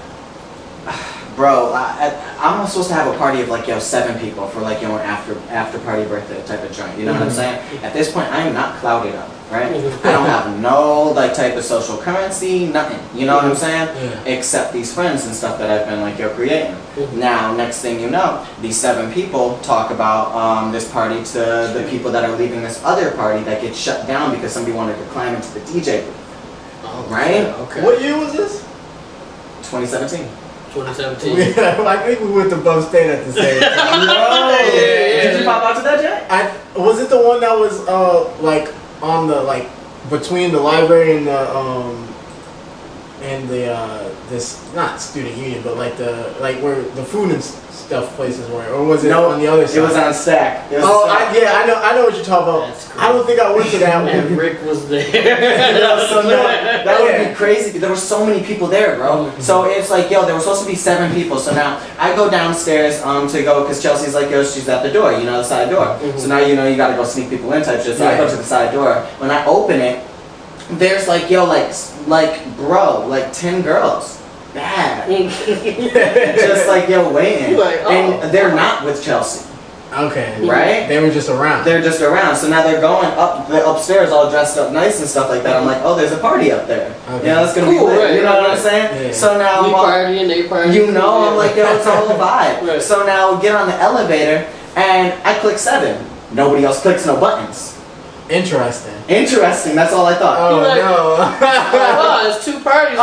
[SPEAKER 5] bro, I'm supposed to have a party of like, yo, 7 people for like, yo, an after party birthday type of joint. You know what I'm saying? At this point, I am not clouded up, right? I don't have no like type of social currency, nothing. You know what I'm saying? Except these friends and stuff that I've been like, yo, creating. Now, next thing you know, these 7 people talk about this party to the people that are leaving this other party that gets shut down because somebody wanted to climb into the DJ booth. Right?
[SPEAKER 3] Okay.
[SPEAKER 4] What year was this?
[SPEAKER 5] 2017.
[SPEAKER 3] 2017.
[SPEAKER 4] I think we went to Buff State at the same time.
[SPEAKER 5] Did you pop out to that, Jay?
[SPEAKER 4] Was it the one that was like on the like between the library and the this not student union but like the like where the food and stuff places were, or was it on the other side?
[SPEAKER 5] It was on Stack.
[SPEAKER 4] I know what you're talking about. I don't think I went to that one.
[SPEAKER 3] And Rick was there.
[SPEAKER 5] That would be crazy. There were so many people there, bro. So it's like, yo, there were supposed to be 7 people. So now I go downstairs to go because Chelsea's like, yo, she's at the door, you know, the side door. So now you know you gotta go sneak people in type shit. So I go to the side door. When I open it, there's like, yo, like bro, like 10 girls. Bad. Just like, yo, waiting.
[SPEAKER 3] Like,
[SPEAKER 5] and they're not with Chelsea.
[SPEAKER 4] Okay.
[SPEAKER 5] Right?
[SPEAKER 4] They were just around.
[SPEAKER 5] They're just around. So now they're going they're upstairs all dressed up nice and stuff like that. I'm like, oh, there's a party up there.
[SPEAKER 4] Okay.
[SPEAKER 5] You know, it's gonna be
[SPEAKER 3] Cool,
[SPEAKER 5] lit.
[SPEAKER 3] right,
[SPEAKER 5] You know what
[SPEAKER 3] right.
[SPEAKER 5] I'm saying?
[SPEAKER 4] Yeah.
[SPEAKER 5] So now
[SPEAKER 3] We partying, they partying.
[SPEAKER 5] you know, I'm like, yo, it's a whole vibe.
[SPEAKER 3] Right.
[SPEAKER 5] So now we get on the elevator and I click 7. Nobody else clicks no buttons.
[SPEAKER 4] Interesting.
[SPEAKER 5] Interesting, that's all I thought.
[SPEAKER 4] Oh
[SPEAKER 3] like-
[SPEAKER 4] no.
[SPEAKER 3] Oh, it's 2 parties.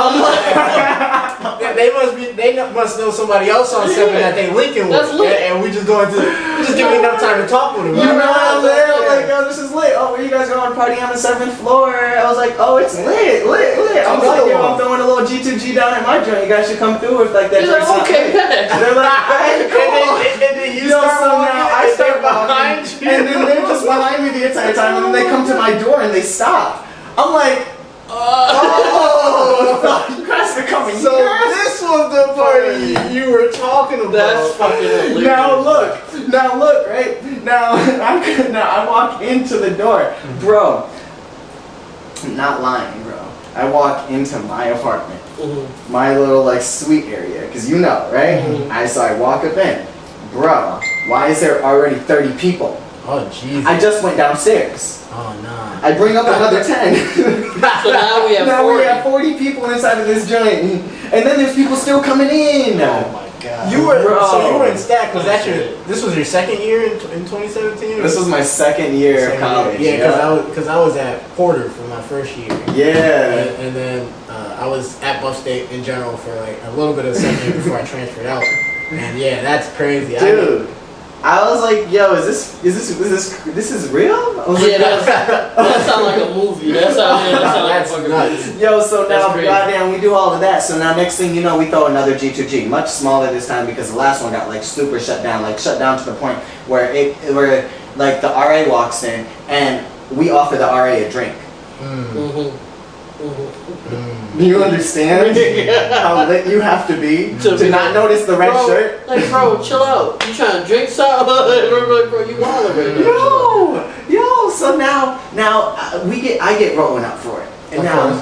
[SPEAKER 4] They must know somebody else on 7 that they linking with.
[SPEAKER 3] That's lit.
[SPEAKER 4] And we just going to just give me enough time to talk with them.
[SPEAKER 5] You know what I'm saying? I'm like, yo, this is lit. Oh, where you guys going party on the 7th floor? I was like, oh, it's lit. I'm like, yo, I'm throwing a little G2G down at my joint. You guys should come through with like that.
[SPEAKER 3] He's like, okay, bet.
[SPEAKER 5] They're like, hey, come on.
[SPEAKER 4] And then you
[SPEAKER 5] Yo,
[SPEAKER 4] start
[SPEAKER 5] so
[SPEAKER 4] walking,
[SPEAKER 5] now
[SPEAKER 4] and
[SPEAKER 5] I start
[SPEAKER 4] they're behind
[SPEAKER 5] walking,
[SPEAKER 4] you.
[SPEAKER 5] and then they're just behind me the entire time, and then they come to my door and they stop. I'm like, oh, you guys are coming.
[SPEAKER 4] So this was the party you were talking about.
[SPEAKER 3] That's fucking hilarious.
[SPEAKER 5] Now look, right? Now I walk into the door, bro. I'm not lying, bro. I walk into my apartment, my little like suite area, cause you know, right? I walk up in, bro. Why is there already 30 people?
[SPEAKER 4] Oh Jesus.
[SPEAKER 5] I just went downstairs.
[SPEAKER 4] Oh nah.
[SPEAKER 5] I bring up another 10.
[SPEAKER 3] So now we have 40.
[SPEAKER 5] We have 40 people inside of this joint, and then there's people still coming in.
[SPEAKER 4] Oh my God. You were in Stack. This was your second year in 2017?
[SPEAKER 5] This was my second year of college.
[SPEAKER 4] Yeah, because I was at Porter for my first year.
[SPEAKER 5] Yeah.
[SPEAKER 4] And then I was at Buff State in general for like a little bit of the second year before I transferred out. And yeah, that's crazy.
[SPEAKER 5] Dude. I was like, yo, is this real? I was
[SPEAKER 3] Yeah,
[SPEAKER 5] like,
[SPEAKER 3] that sounds like a movie. That sounds like a fucking
[SPEAKER 4] nuts.
[SPEAKER 3] movie.
[SPEAKER 5] yo, so now,
[SPEAKER 3] crazy.
[SPEAKER 5] goddamn, we do all of that. So now, next thing you know, we throw another G2G, much smaller this time because the last one got like super shut down to the point where like the RA walks in and we offer the RA a drink. Do you understand how lit you have to be to not notice the red shirt?
[SPEAKER 3] Like, bro, chill out. You trying to drink something? Bro, you wildin' right now.
[SPEAKER 5] Yo, so now I get rolling up for it. And now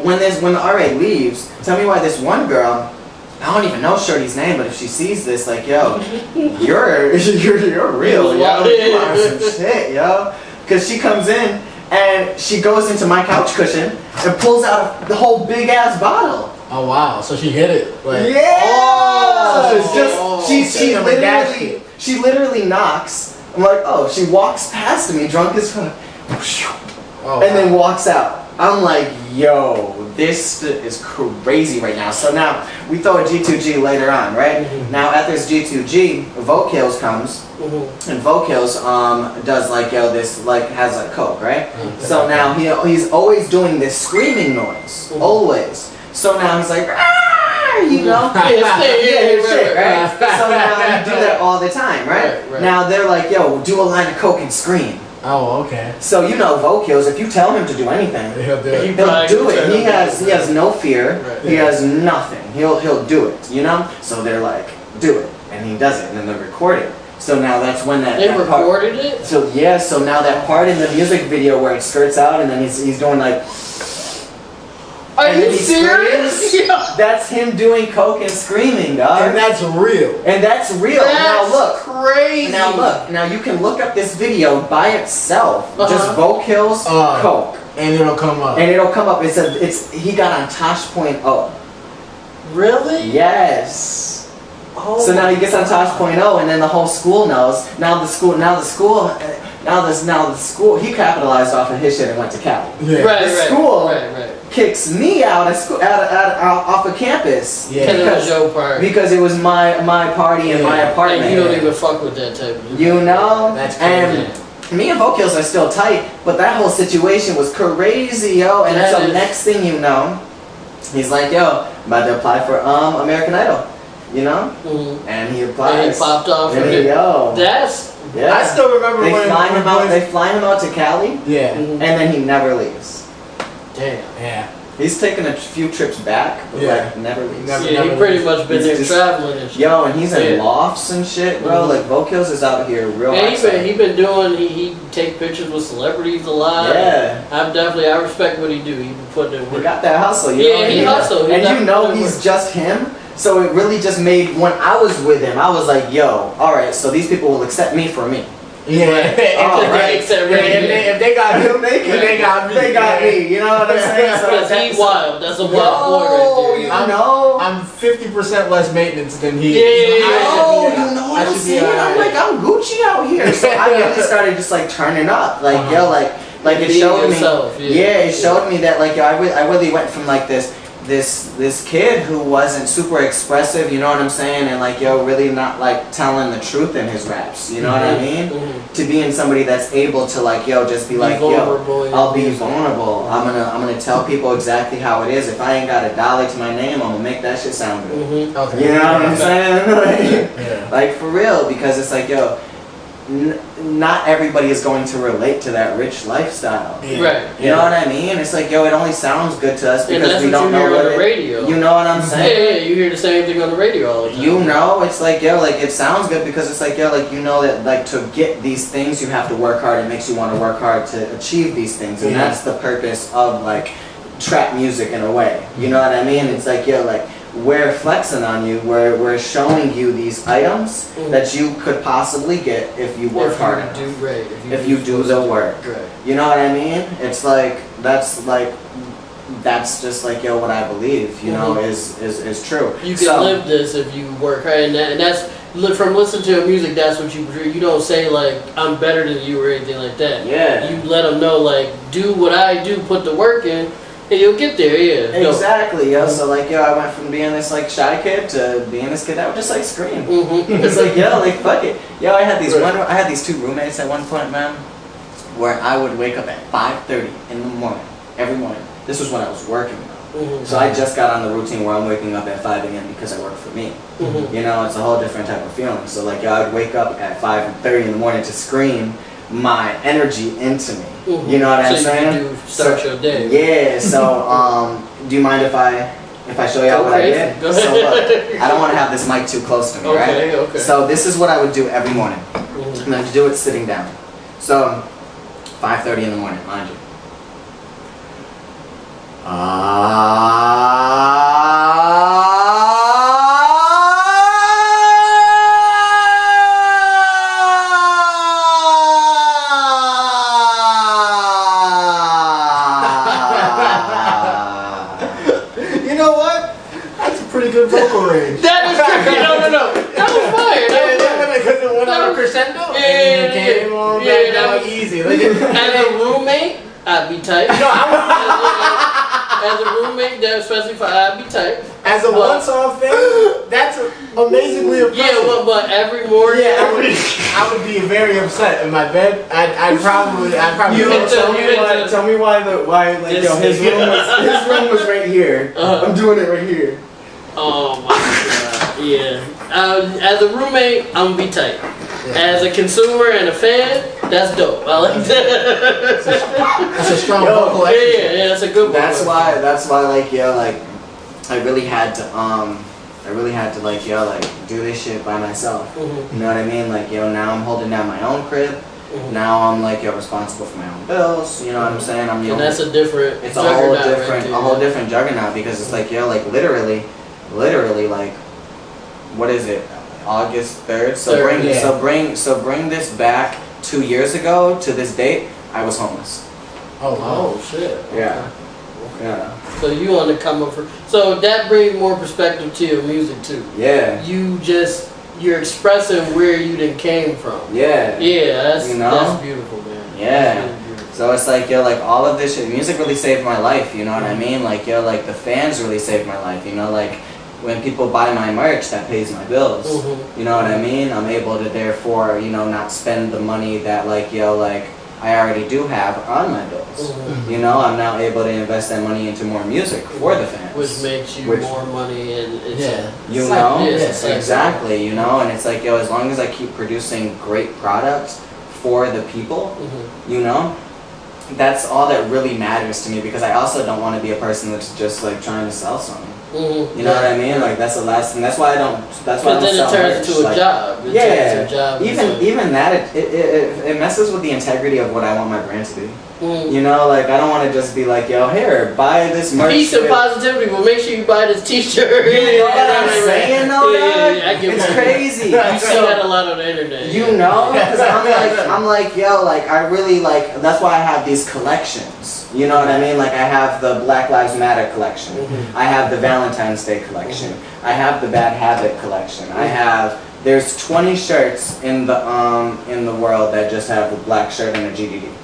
[SPEAKER 5] when the RA leaves, tell me why this one girl, I don't even know Shorty's name, but if she sees this, like, yo, you're real, yo. You are some shit, yo. Cause she comes in and she goes into my couch cushion and pulls out the whole big ass bottle.
[SPEAKER 4] Oh wow! So she hit it. Like,
[SPEAKER 5] Yeah.
[SPEAKER 4] Oh,
[SPEAKER 5] It's just she literally knocks. I'm like, oh, she walks past me, drunk as fuck, and then walks out. I'm like, yo, this is crazy right now. So now we throw a G2G later on, right? Now at this G2G, VoKillz comes, and VoKillz does like this like has like coke, right? So now he's always doing this screaming noise, always. So now he's like, ah, you know, right? So now you do that all the time, right? Now they're like, yo, do a line of coke and scream.
[SPEAKER 4] Oh, okay.
[SPEAKER 5] So you know VoKillz, if you tell him to do anything, he'll do it. He'll do it. He has no fear. He has nothing. He'll do it. You know. So they're like, do it, and he does it, and then they record it. So now that's when
[SPEAKER 3] they recorded it.
[SPEAKER 5] So yeah. So now that part in the music video where it skirts out, and then he's doing like.
[SPEAKER 3] Are you serious?
[SPEAKER 5] Yeah. That's him doing coke and screaming, dog.
[SPEAKER 4] And that's real.
[SPEAKER 5] That's
[SPEAKER 3] That's
[SPEAKER 5] now look.
[SPEAKER 3] crazy.
[SPEAKER 5] Now look. Now you can look up this video by itself. Just VoKillz coke.
[SPEAKER 4] And it'll come up.
[SPEAKER 5] And it'll come up. It's he got on Tosh.0.
[SPEAKER 3] Really?
[SPEAKER 5] Yes.
[SPEAKER 3] Oh
[SPEAKER 5] So now he gets on Tosh.0, and then the whole school knows. Now the school. He capitalized off of his shit and went to Cali.
[SPEAKER 4] Yeah.
[SPEAKER 3] Right,
[SPEAKER 5] The
[SPEAKER 3] right,
[SPEAKER 5] school
[SPEAKER 3] right.
[SPEAKER 5] kicks me out of school, off of campus.
[SPEAKER 4] Yeah.
[SPEAKER 3] Because it was your party.
[SPEAKER 5] Because it was my party in my apartment.
[SPEAKER 3] And you don't even fuck with that type of.
[SPEAKER 5] You know?
[SPEAKER 4] That's crazy.
[SPEAKER 5] And me and VoKillz are still tight, but that whole situation was crazy, yo. And so next thing you know, he's like, yo, I'm about to apply for American Idol. You know? And he applies.
[SPEAKER 3] And he popped off.
[SPEAKER 5] And yo.
[SPEAKER 3] That's.
[SPEAKER 5] Yeah.
[SPEAKER 4] I still remember
[SPEAKER 5] They
[SPEAKER 4] when
[SPEAKER 5] fly him out. They fly him out to Cali.
[SPEAKER 4] Yeah.
[SPEAKER 5] And then he never leaves.
[SPEAKER 3] Damn.
[SPEAKER 4] Yeah.
[SPEAKER 5] He's taken a few trips back, but like never leaves.
[SPEAKER 4] Never.
[SPEAKER 3] Yeah, he pretty much been
[SPEAKER 5] He's
[SPEAKER 3] there
[SPEAKER 5] just-
[SPEAKER 3] traveling and shit.
[SPEAKER 5] Yo, and he's in lofts and shit, bro. Like VoKillz is out here real.
[SPEAKER 3] And
[SPEAKER 5] outside.
[SPEAKER 3] he been doing. He take pictures with celebrities a lot.
[SPEAKER 5] Yeah.
[SPEAKER 3] I respect what he do. He been putting in
[SPEAKER 5] He
[SPEAKER 3] work.
[SPEAKER 5] got that hustle. You
[SPEAKER 3] Yeah,
[SPEAKER 5] know?
[SPEAKER 3] he hustle. He
[SPEAKER 5] And you
[SPEAKER 3] definitely
[SPEAKER 5] know
[SPEAKER 3] put in
[SPEAKER 5] he's
[SPEAKER 3] work.
[SPEAKER 5] just him. So it really just made when I was with him, I was like, yo, all right. So these people will accept me for me.
[SPEAKER 4] Yeah.
[SPEAKER 5] All right.
[SPEAKER 4] If they got him,
[SPEAKER 5] They
[SPEAKER 4] got me.
[SPEAKER 5] They got me. You know what I'm saying? So
[SPEAKER 3] Because he wild. That's a wild boy right there.
[SPEAKER 5] you
[SPEAKER 3] know?
[SPEAKER 5] know.
[SPEAKER 4] I'm 50% less maintenance than he
[SPEAKER 3] Yeah,
[SPEAKER 4] is.
[SPEAKER 3] yeah, yeah.
[SPEAKER 5] Oh, you know what I'm saying? I'm like, I'm Gucci out here. So I really started just like turning up. Like, yo, like it
[SPEAKER 3] Being
[SPEAKER 5] showed
[SPEAKER 3] yourself,
[SPEAKER 5] me.
[SPEAKER 3] yeah.
[SPEAKER 5] It showed me that like, yo, I really went from like this kid who wasn't super expressive, you know what I'm saying? And like, yo, really not like telling the truth in his raps, you know what I mean? To being somebody that's able to like, yo, just be like,
[SPEAKER 3] vulnerable,
[SPEAKER 5] yo, I'll be vulnerable. I'm gonna tell people exactly how it is. If I ain't got a dollar to my name, I'm gonna make that shit sound good.
[SPEAKER 4] Okay.
[SPEAKER 5] You know what I'm saying?
[SPEAKER 4] Yeah.
[SPEAKER 5] Like for real, because it's like, yo, not everybody is going to relate to that rich lifestyle.
[SPEAKER 4] Yeah.
[SPEAKER 3] Right.
[SPEAKER 5] You know what I mean? It's like, yo, it only sounds good to us
[SPEAKER 3] And
[SPEAKER 5] because
[SPEAKER 3] that's
[SPEAKER 5] we
[SPEAKER 3] what
[SPEAKER 5] don't
[SPEAKER 3] you
[SPEAKER 5] know
[SPEAKER 3] hear
[SPEAKER 5] what
[SPEAKER 3] on the radio.
[SPEAKER 5] You know what I'm saying?
[SPEAKER 3] Yeah, you hear the same thing on the radio all the time.
[SPEAKER 5] You know, it's like, yo, like it sounds good because it's like, yo, like you know that like to get these things you have to work hard. It makes you want to work hard to achieve these things, and that's the purpose of like trap music in a way. You know what I mean? It's like, yo, like we're flexing on you. We're showing you these items that you could possibly get if you work hard enough. If you do the work.
[SPEAKER 3] Right.
[SPEAKER 5] You know what I mean? It's like that's just like, yo, what I believe, you know, is true.
[SPEAKER 3] You can live this if you work hard, and that's from listening to your music. That's what you do. You don't say like I'm better than you or anything like that.
[SPEAKER 5] Yeah.
[SPEAKER 3] You let them know like do what I do, put the work in, and you'll get there. Yeah.
[SPEAKER 5] Exactly, yo. So like, yo, I went from being this like shy kid to being this kid that would just like scream. It's like, yo, like fuck it, yo. I had these two roommates at one point, man, where I would wake up at 5:30 in the morning every morning. This was when I was working. So I just got on the routine where I'm waking up at 5 a.m. because I work for me. You know, it's a whole different type of feeling. So like, yo, I would wake up at 5:30 in the morning to scream my energy into me. You know what I'm saying?
[SPEAKER 3] So you do start your day.
[SPEAKER 5] Yeah. So do you mind if I show you what I did?
[SPEAKER 3] Go
[SPEAKER 5] So
[SPEAKER 3] ahead.
[SPEAKER 5] look, I don't want to have this mic too close to me, right?
[SPEAKER 3] Okay.
[SPEAKER 5] So this is what I would do every morning. And I would do it sitting down. So 5:30 in the morning, mind you.
[SPEAKER 4] vocal range.
[SPEAKER 3] That is crazy. No. That was fire.
[SPEAKER 4] Because it went on a crescendo and then it came on back down easy.
[SPEAKER 3] As a roommate, I'd be tight.
[SPEAKER 4] No,
[SPEAKER 3] As a roommate, that especially for I'd be tight.
[SPEAKER 4] as a one-song thing, that's amazingly impressive.
[SPEAKER 3] Yeah, but every morning.
[SPEAKER 4] Yeah, I would be very upset in my bed. I'd probably.
[SPEAKER 5] Tell me why like yo, his room was right here. I'm doing it right here.
[SPEAKER 3] Oh my god. Yeah. As a roommate, I'm gonna be tight.
[SPEAKER 4] Yeah.
[SPEAKER 3] As a consumer and a fan, that's dope. I like that.
[SPEAKER 4] That's a strong vocal exercise.
[SPEAKER 3] Yeah, that's a good one.
[SPEAKER 5] That's why like yo, like I really had to like yo, like do this shit by myself.
[SPEAKER 3] Mm-hmm.
[SPEAKER 5] You know what I mean? Like yo, now I'm holding down my own crib.
[SPEAKER 3] Mm-hmm.
[SPEAKER 5] Now I'm like yo, responsible for my own bills. You know what I'm saying?
[SPEAKER 3] And that's a different.
[SPEAKER 5] It's a whole different juggernaut because it's like yo, like literally like what is it? August 3rd. So bring this back 2 years ago to this date. I was homeless.
[SPEAKER 4] Oh wow.
[SPEAKER 3] Oh shit.
[SPEAKER 5] Yeah. Yeah.
[SPEAKER 3] So you on the come up for. So that brings more perspective to your music too.
[SPEAKER 5] Yeah.
[SPEAKER 3] You're expressing where you done came from.
[SPEAKER 5] Yeah.
[SPEAKER 3] Yeah, that's
[SPEAKER 5] that's
[SPEAKER 3] beautiful, man.
[SPEAKER 5] Yeah.
[SPEAKER 3] That's really beautiful.
[SPEAKER 5] So it's like yo, like all of this shit. Music really saved my life. You know what I mean? Like yo, like the fans really saved my life. You know, like. When people buy my merch, that pays my bills.
[SPEAKER 3] Mm-hmm.
[SPEAKER 5] You know what I mean? I'm able to therefore, you know, not spend the money that like yo, like I already do have on my bills.
[SPEAKER 3] Mm-hmm.
[SPEAKER 5] You know, I'm now able to invest that money into more music for the fans.
[SPEAKER 3] Which makes you more money and it's
[SPEAKER 5] you know,
[SPEAKER 3] exactly.
[SPEAKER 5] you know, and it's like yo, as long as I keep producing great products for the people, you know, that's all that really matters to me because I also don't want to be a person that's just like trying to sell something.
[SPEAKER 3] Mm-hmm.
[SPEAKER 5] You know what I mean? Like that's the last thing. That's why I don't. That's why I don't
[SPEAKER 3] then it
[SPEAKER 5] sell
[SPEAKER 3] turns
[SPEAKER 5] merch.
[SPEAKER 3] into
[SPEAKER 5] Like,
[SPEAKER 3] a job. It
[SPEAKER 5] yeah.
[SPEAKER 3] turns into a job.
[SPEAKER 5] Even that it messes with the integrity of what I want my brand to be.
[SPEAKER 3] Mm.
[SPEAKER 5] You know, like I don't want to just be like, yo, here, buy this merch.
[SPEAKER 3] Peace and positivity, but make sure you buy this T-shirt.
[SPEAKER 5] You know what I'm saying, though?
[SPEAKER 3] Yeah, I get
[SPEAKER 5] it's
[SPEAKER 3] it.
[SPEAKER 5] crazy.
[SPEAKER 3] You see that a lot on the internet.
[SPEAKER 5] You know, because I'm like, yo, like I really like. That's why I have these collections. You know what I mean? Like I have the Black Lives Matter collection. I have the Valentine's Day collection. I have the Bad Habit collection. I have. There's 20 shirts in the world that just have a black shirt and a GDD.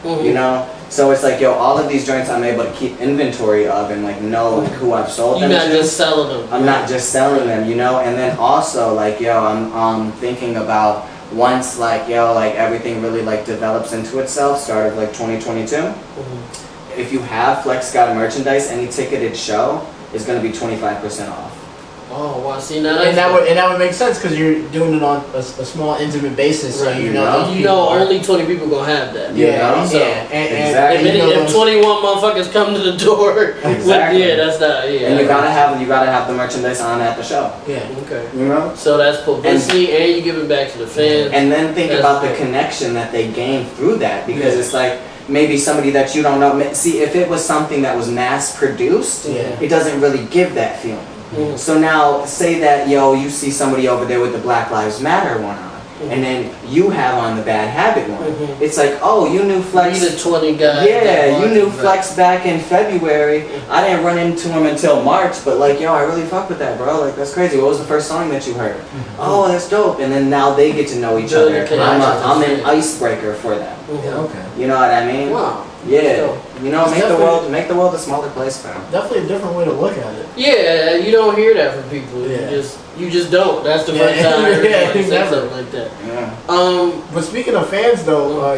[SPEAKER 5] You know, so it's like yo, all of these joints I'm able to keep inventory of and like know like, who I've sold them to.
[SPEAKER 3] You're not just selling them.
[SPEAKER 5] I'm not just selling them, you know. And then also like yo, I'm thinking about once like yo, like everything really like develops into itself, start of like 2022. If you have Flex God merchandise, any ticketed show is going to be 25% off.
[SPEAKER 3] Oh, well, see now
[SPEAKER 4] and that would make sense because you're doing it on a small, intimate basis, so
[SPEAKER 3] right.
[SPEAKER 4] you know
[SPEAKER 3] only 20 people gonna have that.
[SPEAKER 4] Yeah,
[SPEAKER 3] So
[SPEAKER 5] exactly.
[SPEAKER 3] If 21 motherfuckers come to the door,
[SPEAKER 5] exactly.
[SPEAKER 3] That's not. Yeah,
[SPEAKER 5] and you gotta have the merchandise on at the show.
[SPEAKER 4] Yeah.
[SPEAKER 3] Okay.
[SPEAKER 5] You know.
[SPEAKER 3] So that's publicity, and you give it back to the fans.
[SPEAKER 5] And then think about the connection that they gain through that, because it's like. Maybe somebody that you don't know. See, if it was something that was mass produced, it doesn't really give that feeling. So now, say that, yo, you see somebody over there with the Black Lives Matter one on, and then you have on the Bad Habit one. It's like, oh, you knew Flex.
[SPEAKER 3] He's a 20 guy.
[SPEAKER 5] Yeah, you knew Flex back in February. I didn't run into him until March, but like, yo, I really fuck with that, bro. Like, that's crazy. What was the first song that you heard? Oh, that's dope. And then now they get to know each other. I'm an icebreaker for them.
[SPEAKER 4] Okay.
[SPEAKER 5] You know what I mean?
[SPEAKER 3] Wow.
[SPEAKER 5] Yeah. You know, make the world a smaller place, fam.
[SPEAKER 4] Definitely a different way to look at it.
[SPEAKER 3] Yeah, you don't hear that from people.
[SPEAKER 4] Yeah.
[SPEAKER 3] You just don't. That's the first time I heard somebody say something like that.
[SPEAKER 5] Yeah.
[SPEAKER 4] But speaking of fans, though,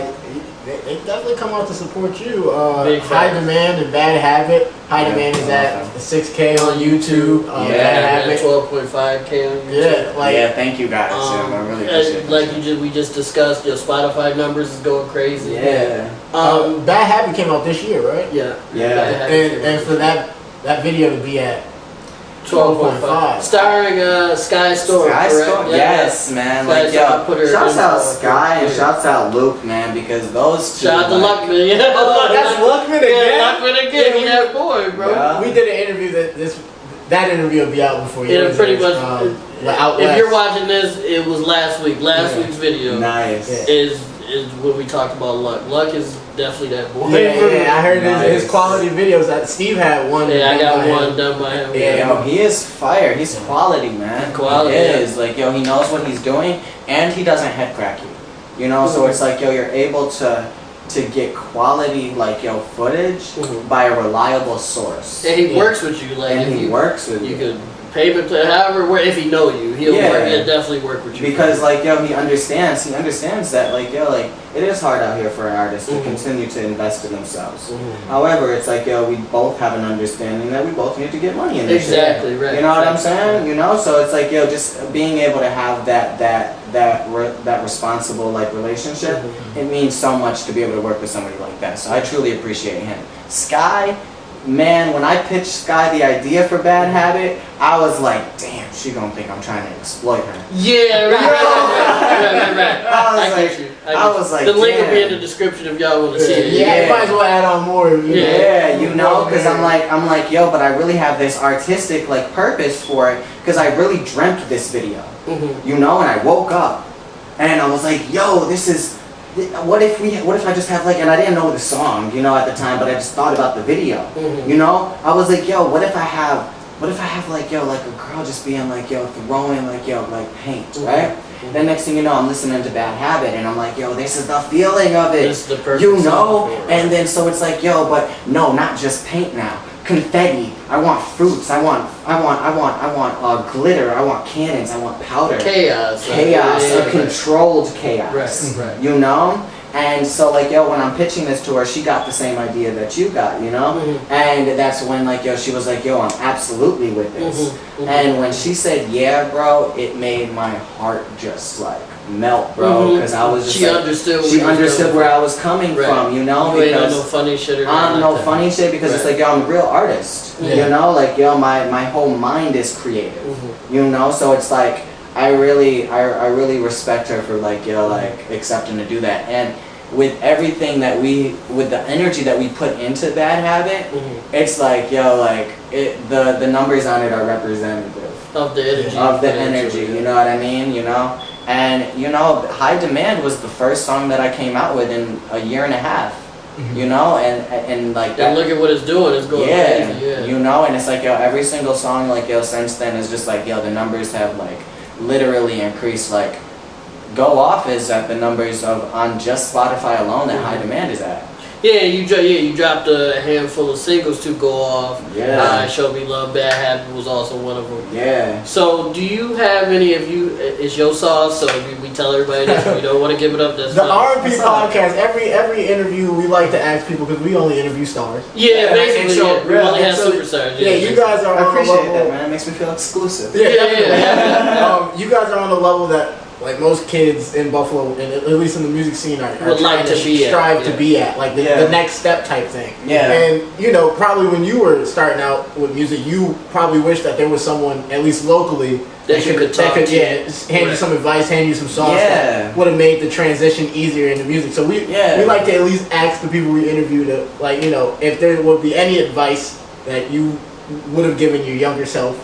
[SPEAKER 4] they definitely come out to support you. High Demand and Bad Habit. High Demand is at 6K on YouTube. Bad Habit
[SPEAKER 3] 12.5K on YouTube.
[SPEAKER 5] Yeah, thank you guys. I really appreciate it.
[SPEAKER 3] Like we just discussed, your Spotify numbers is going crazy.
[SPEAKER 5] Yeah.
[SPEAKER 4] Bad Habit came out this year, right?
[SPEAKER 3] Yeah.
[SPEAKER 5] Yeah.
[SPEAKER 4] And for that video to be at
[SPEAKER 3] 12.5. Starring Sky Storm.
[SPEAKER 5] Sky Storm? Yes, man. Like, yo, shouts out Sky and shouts out Luke, man, because those two.
[SPEAKER 3] Shout out to Luckman, yeah.
[SPEAKER 4] Oh, that's Luckman again?
[SPEAKER 3] Yeah, Luckman again. He that boy, bro.
[SPEAKER 5] Yeah.
[SPEAKER 4] We did an interview that interview will be out before you.
[SPEAKER 3] Yeah, pretty much.
[SPEAKER 4] Out
[SPEAKER 3] if
[SPEAKER 4] west.
[SPEAKER 3] you're watching this, it was last week. Last week's video
[SPEAKER 5] nice.
[SPEAKER 3] is when we talked about Luck. Luck is definitely that boy.
[SPEAKER 4] Yeah, I heard his
[SPEAKER 5] Nice.
[SPEAKER 4] quality videos. That Steve had one.
[SPEAKER 3] Yeah, I got
[SPEAKER 4] done by
[SPEAKER 3] one
[SPEAKER 4] him.
[SPEAKER 3] done by him.
[SPEAKER 4] Yeah.
[SPEAKER 5] Yo, he is fire. He's quality, man.
[SPEAKER 3] Quality,
[SPEAKER 5] He
[SPEAKER 3] yeah.
[SPEAKER 5] is. Like, yo, he knows what he's doing, and he doesn't head crack you. You know, so it's like, yo, you're able to get quality, like, yo, footage
[SPEAKER 3] Mhm.
[SPEAKER 5] by a reliable source.
[SPEAKER 3] And he
[SPEAKER 4] Yeah.
[SPEAKER 3] works with you, like
[SPEAKER 5] And
[SPEAKER 3] if
[SPEAKER 5] he
[SPEAKER 3] you
[SPEAKER 5] works with
[SPEAKER 3] you
[SPEAKER 5] you.
[SPEAKER 3] could payment to however if he know you, he'll
[SPEAKER 5] Yeah.
[SPEAKER 3] work, he'll definitely work with you.
[SPEAKER 5] Because, like, yo, he understands that, like, yo, like, it is hard out here for an artist to
[SPEAKER 3] Mhm.
[SPEAKER 5] continue to invest in themselves.
[SPEAKER 3] Mhm.
[SPEAKER 5] However, it's like, yo, we both have an understanding that we both need to get money in this shit.
[SPEAKER 3] Exactly, right.
[SPEAKER 5] You know what I'm saying? You know, so it's like, yo, just being able to have that responsible, like, relationship,
[SPEAKER 3] Mhm.
[SPEAKER 5] it means so much to be able to work with somebody like that. So I truly appreciate him. Sky, man, when I pitched Sky the idea for Bad Habit, I was like, damn, she gonna think I'm trying to exploit her.
[SPEAKER 3] Yeah, right. Right.
[SPEAKER 5] I was
[SPEAKER 3] I
[SPEAKER 5] like-
[SPEAKER 3] get you.
[SPEAKER 5] I was like,
[SPEAKER 3] the link will be in
[SPEAKER 5] damn.
[SPEAKER 3] the description if y'all want to see it.
[SPEAKER 4] Yeah, you
[SPEAKER 5] Yeah.
[SPEAKER 4] might as well add on more. You know?
[SPEAKER 5] Yeah, you know, because I'm like, yo, but I really have this artistic, like, purpose for it, because I really dreamt this video,
[SPEAKER 3] Mhm.
[SPEAKER 5] you know, and I woke up, and I was like, yo, what if I just have, like, and I didn't know the song, you know, at the time, but I just thought about the video,
[SPEAKER 3] Mhm.
[SPEAKER 5] you know, I was like, yo, what if I have, like, yo, like, a girl just being, like, yo, throwing, like, yo, like, paint, right? Then next thing you know, I'm listening to Bad Habit, and I'm like, yo, this is the feeling of it.
[SPEAKER 3] This is the perfect
[SPEAKER 5] You
[SPEAKER 3] song
[SPEAKER 5] know,
[SPEAKER 3] for it.
[SPEAKER 5] and then so it's like, yo, but no, not just paint now. Confetti. I want fruits. I want glitter. I want cannons. I want powder.
[SPEAKER 3] Chaos.
[SPEAKER 5] Chaos.
[SPEAKER 3] Yeah,
[SPEAKER 5] A controlled chaos.
[SPEAKER 3] Right, right.
[SPEAKER 5] You know. And so, like, yo, when I'm pitching this to her, she got the same idea that you got, you know?
[SPEAKER 3] Mhm.
[SPEAKER 5] And that's when, like, yo, she was like, yo, I'm absolutely with this.
[SPEAKER 3] Mhm, mhm.
[SPEAKER 5] And when she said, yeah, bro, it made my heart just, like, melt, bro.
[SPEAKER 3] Mhm.
[SPEAKER 5] Because I was just
[SPEAKER 3] She
[SPEAKER 5] like,
[SPEAKER 3] understood.
[SPEAKER 5] she understood where I was coming
[SPEAKER 3] Right.
[SPEAKER 5] from, you know?
[SPEAKER 3] You ain't on
[SPEAKER 5] Because
[SPEAKER 3] no funny shit or
[SPEAKER 5] I'm
[SPEAKER 3] nothing
[SPEAKER 5] no
[SPEAKER 3] like that.
[SPEAKER 5] funny shit because it's
[SPEAKER 3] Right.
[SPEAKER 5] like, yo, I'm a real artist.
[SPEAKER 3] Yeah.
[SPEAKER 5] You know? Like, yo, my whole mind is creative.
[SPEAKER 3] Mhm.
[SPEAKER 5] You know? So it's like, I really respect her for, like, yo, like, accepting to do that. And with everything that with the energy that we put into Bad Habit,
[SPEAKER 3] Mhm.
[SPEAKER 5] it's like, yo, like, the numbers on it are representative
[SPEAKER 3] Of the energy.
[SPEAKER 5] of the
[SPEAKER 3] put into
[SPEAKER 5] energy,
[SPEAKER 3] it.
[SPEAKER 5] you know what I mean? You know? And, you know, High Demand was the first song that I came out with in a year and a half, you know? And like
[SPEAKER 3] And
[SPEAKER 5] that.
[SPEAKER 3] look at what it's doing. It's going
[SPEAKER 5] Yeah,
[SPEAKER 3] crazy. Yeah.
[SPEAKER 5] you know, and it's like, yo, every single song, like, yo, since then is just like, yo, the numbers have, like, literally increased, like, go off is at the numbers of, on just Spotify alone, that High Demand is at.
[SPEAKER 3] Yeah, you dropped a handful of singles to go off.
[SPEAKER 5] Yeah.
[SPEAKER 3] Show Me Love, Bad Habit was also one of them.
[SPEAKER 5] Yeah.
[SPEAKER 3] So, do you have any of you? It's your sauce, so we tell everybody that if you don't want to give it up. That's
[SPEAKER 4] The
[SPEAKER 3] fine.
[SPEAKER 4] R&P
[SPEAKER 5] That's fine.
[SPEAKER 4] podcast. Every interview we like to ask people because we only interview stars.
[SPEAKER 3] Yeah, basically,
[SPEAKER 4] so,
[SPEAKER 3] yeah. We only have
[SPEAKER 4] so-
[SPEAKER 3] superstars.
[SPEAKER 4] Yeah, you
[SPEAKER 3] basically.
[SPEAKER 4] guys are
[SPEAKER 5] I
[SPEAKER 4] on a
[SPEAKER 5] appreciate
[SPEAKER 4] level.
[SPEAKER 5] that, man. It makes me feel exclusive.
[SPEAKER 4] Yeah,
[SPEAKER 3] Yeah,
[SPEAKER 4] definitely.
[SPEAKER 3] yeah.
[SPEAKER 4] You guys are on a level that, like, most kids in Buffalo, and at least in the music scene, are
[SPEAKER 3] Would
[SPEAKER 4] trying
[SPEAKER 3] like
[SPEAKER 4] to
[SPEAKER 3] to be at,
[SPEAKER 4] strive
[SPEAKER 3] yeah.
[SPEAKER 4] to be at, like
[SPEAKER 5] Yeah.
[SPEAKER 4] the next step type thing.
[SPEAKER 5] Yeah.
[SPEAKER 4] And you know, probably when you were starting out with music, you probably wish that there was someone, at least locally,
[SPEAKER 3] That you could talk to.
[SPEAKER 4] hand you
[SPEAKER 3] Right.
[SPEAKER 4] some advice, hand you some songs
[SPEAKER 5] Yeah.
[SPEAKER 4] that would have made the transition easier into music. So we like to at least ask the people we interview to, like, you know, if there would be any advice that you would have given your younger self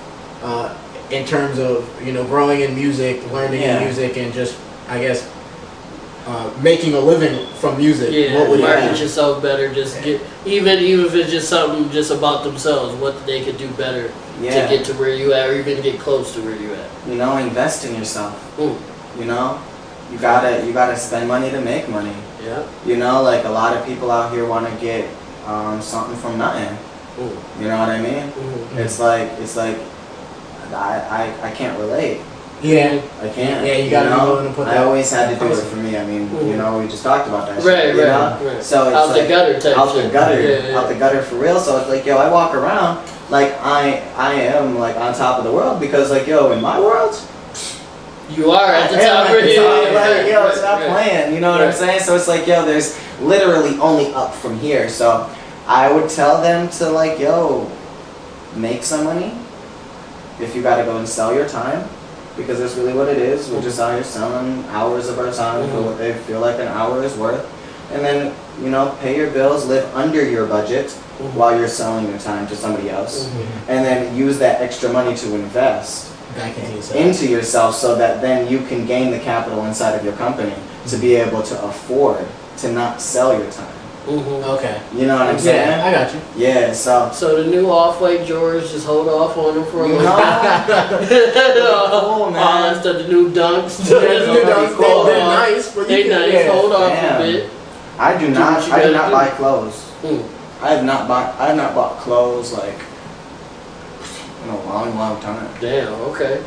[SPEAKER 4] in terms of, you know, growing in music, learning
[SPEAKER 5] Yeah.
[SPEAKER 4] in music, and just, I guess, making a living from music.
[SPEAKER 3] Yeah,
[SPEAKER 4] What would you
[SPEAKER 3] market
[SPEAKER 4] have?
[SPEAKER 3] yourself better. Just get even if it's just something just about themselves, what they could do better
[SPEAKER 5] Yeah.
[SPEAKER 3] to get to where you at, or even get close to where you at.
[SPEAKER 5] You know, invest in yourself.
[SPEAKER 3] Mm.
[SPEAKER 5] You know? You gotta spend money to make money.
[SPEAKER 3] Yeah.
[SPEAKER 5] You know, like, a lot of people out here wanna get something from nothing.
[SPEAKER 3] Mm.
[SPEAKER 5] You know what I mean?
[SPEAKER 3] Mhm.
[SPEAKER 5] It's like I can't relate.
[SPEAKER 4] Yeah.
[SPEAKER 5] I can't.
[SPEAKER 4] Yeah, you gotta be
[SPEAKER 5] know?
[SPEAKER 4] willing to put
[SPEAKER 5] I
[SPEAKER 4] that
[SPEAKER 5] always had to do it
[SPEAKER 4] person.
[SPEAKER 5] for me. I mean,
[SPEAKER 3] Mhm.
[SPEAKER 5] you know, we just talked about that
[SPEAKER 3] Right,
[SPEAKER 5] shit. You
[SPEAKER 3] right,
[SPEAKER 5] know?
[SPEAKER 3] right.
[SPEAKER 5] So it's
[SPEAKER 3] Out
[SPEAKER 5] like,
[SPEAKER 3] the gutter type
[SPEAKER 5] out the
[SPEAKER 3] shit.
[SPEAKER 5] gutter,
[SPEAKER 3] Yeah, yeah.
[SPEAKER 5] out the gutter for real. So it's like, yo, I walk around like I am, like, on top of the world because, like, yo, in my world,
[SPEAKER 3] You are at the
[SPEAKER 5] I am
[SPEAKER 3] top.
[SPEAKER 5] at the
[SPEAKER 3] Yeah,
[SPEAKER 5] top.
[SPEAKER 3] yeah,
[SPEAKER 5] Like,
[SPEAKER 3] right,
[SPEAKER 5] yo,
[SPEAKER 3] right,
[SPEAKER 5] stop
[SPEAKER 3] right.
[SPEAKER 5] playing. You know what I'm
[SPEAKER 3] Right.
[SPEAKER 5] saying? So it's like, yo, there's literally only up from here. So I would tell them to, like, yo, make some money. If you gotta go and sell your time, because that's really what it is. We're just out here selling hours of our time for what they feel like an hour is worth. And then, you know, pay your bills, live under your budget while you're selling your time to somebody else. And then use that extra money to invest
[SPEAKER 4] Back into yourself.
[SPEAKER 5] into yourself so that then you can gain the capital inside of your company to be able to afford to not sell your time.
[SPEAKER 4] Okay.
[SPEAKER 5] You know what I'm saying?
[SPEAKER 4] Yeah, I got you.
[SPEAKER 5] Yeah, so.
[SPEAKER 3] So the new off-white Jordans, just hold off on them for a
[SPEAKER 5] You
[SPEAKER 3] little
[SPEAKER 5] know? Cool, man.
[SPEAKER 3] Instead of the new dunks.
[SPEAKER 4] They're nice, but
[SPEAKER 3] They nice.
[SPEAKER 4] yeah.
[SPEAKER 3] Hold off
[SPEAKER 5] Damn.
[SPEAKER 3] a bit.
[SPEAKER 5] I do not buy clothes.
[SPEAKER 3] Mm.
[SPEAKER 5] I have not bought clothes like in a long time.
[SPEAKER 3] Damn. Okay.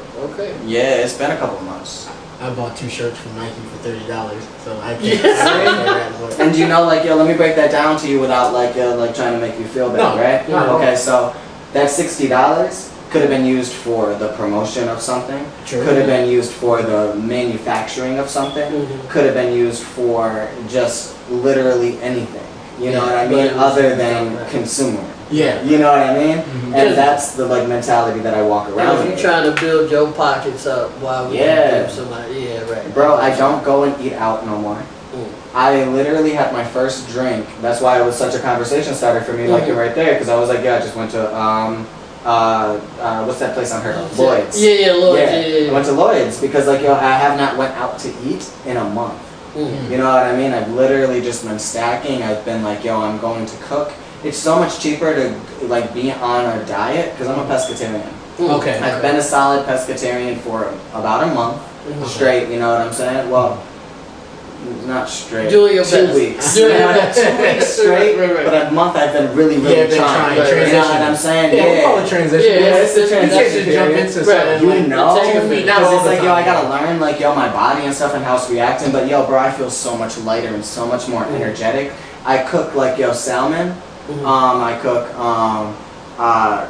[SPEAKER 5] Yeah, it's been a couple of months.
[SPEAKER 4] I bought 2 shirts from Nike for $30, so I can't
[SPEAKER 3] Yes.
[SPEAKER 4] say that. But
[SPEAKER 5] And you know, like, yo, let me break that down to you without, like, yo, like trying to make you feel bad,
[SPEAKER 4] No,
[SPEAKER 5] right?
[SPEAKER 4] no.
[SPEAKER 5] Okay, so that $60 could have been used for the promotion of something.
[SPEAKER 4] True.
[SPEAKER 5] Could have been used for the manufacturing of something.
[SPEAKER 3] Mhm.
[SPEAKER 5] Could have been used for just literally anything. You know
[SPEAKER 4] Yeah,
[SPEAKER 5] what I
[SPEAKER 3] but
[SPEAKER 5] mean?
[SPEAKER 3] it was
[SPEAKER 5] Other than
[SPEAKER 3] right.
[SPEAKER 5] consumer.
[SPEAKER 4] yeah.
[SPEAKER 5] You know what I mean?
[SPEAKER 4] Mhm.
[SPEAKER 5] And that's the like mentality that I walk around
[SPEAKER 3] And if
[SPEAKER 5] with.
[SPEAKER 3] you're trying to build your pockets up while we
[SPEAKER 5] Yeah.
[SPEAKER 3] give somebody, yeah, right.
[SPEAKER 5] Bro, I don't go and eat out no more.
[SPEAKER 3] Mm.
[SPEAKER 5] I literally had my first drink. That's why it was such a conversation starter for me, like
[SPEAKER 3] Mhm.
[SPEAKER 5] right there, because I was like, yeah, I just went to what's that place on her? Lloyd's.
[SPEAKER 3] Yeah, Lloyd's. Yeah.
[SPEAKER 5] I went to Lloyd's because like yo, I have not went out to eat in a month.
[SPEAKER 3] Mm.
[SPEAKER 5] You know what I mean? I've literally just been stacking. I've been like, yo, I'm going to cook. It's so much cheaper to like be on a diet because I'm a pescatarian.
[SPEAKER 3] Mm.
[SPEAKER 4] Okay.
[SPEAKER 5] I've been a solid pescatarian for about a month
[SPEAKER 3] Mhm.
[SPEAKER 5] straight. You know what I'm saying? Well, not straight.
[SPEAKER 3] Doing your
[SPEAKER 5] 2
[SPEAKER 3] best.
[SPEAKER 5] weeks.
[SPEAKER 3] Doing
[SPEAKER 5] You
[SPEAKER 3] your
[SPEAKER 5] know,
[SPEAKER 3] best.
[SPEAKER 5] 2 weeks straight.
[SPEAKER 3] Right.
[SPEAKER 5] But a month I've been really
[SPEAKER 4] Yeah, been
[SPEAKER 5] trying.
[SPEAKER 4] trying.
[SPEAKER 3] Right.
[SPEAKER 5] You know what I'm saying?
[SPEAKER 4] Yeah, we'll call it transition.
[SPEAKER 3] Yeah,
[SPEAKER 5] it's a
[SPEAKER 4] You can't
[SPEAKER 5] transition
[SPEAKER 4] just jump
[SPEAKER 5] period.
[SPEAKER 4] into
[SPEAKER 3] Right.
[SPEAKER 4] something
[SPEAKER 5] You
[SPEAKER 4] like
[SPEAKER 5] know,
[SPEAKER 3] Take a
[SPEAKER 4] feet
[SPEAKER 3] minute.
[SPEAKER 4] down
[SPEAKER 5] because
[SPEAKER 4] all
[SPEAKER 5] it's
[SPEAKER 4] the
[SPEAKER 5] like, yo, I
[SPEAKER 4] time.
[SPEAKER 5] gotta learn, like, yo, my body and stuff and how it's reacting. But, yo, bro, I feel so much lighter and so much more energetic. I cook, like, yo, salmon.
[SPEAKER 3] Mhm.
[SPEAKER 5] I cook,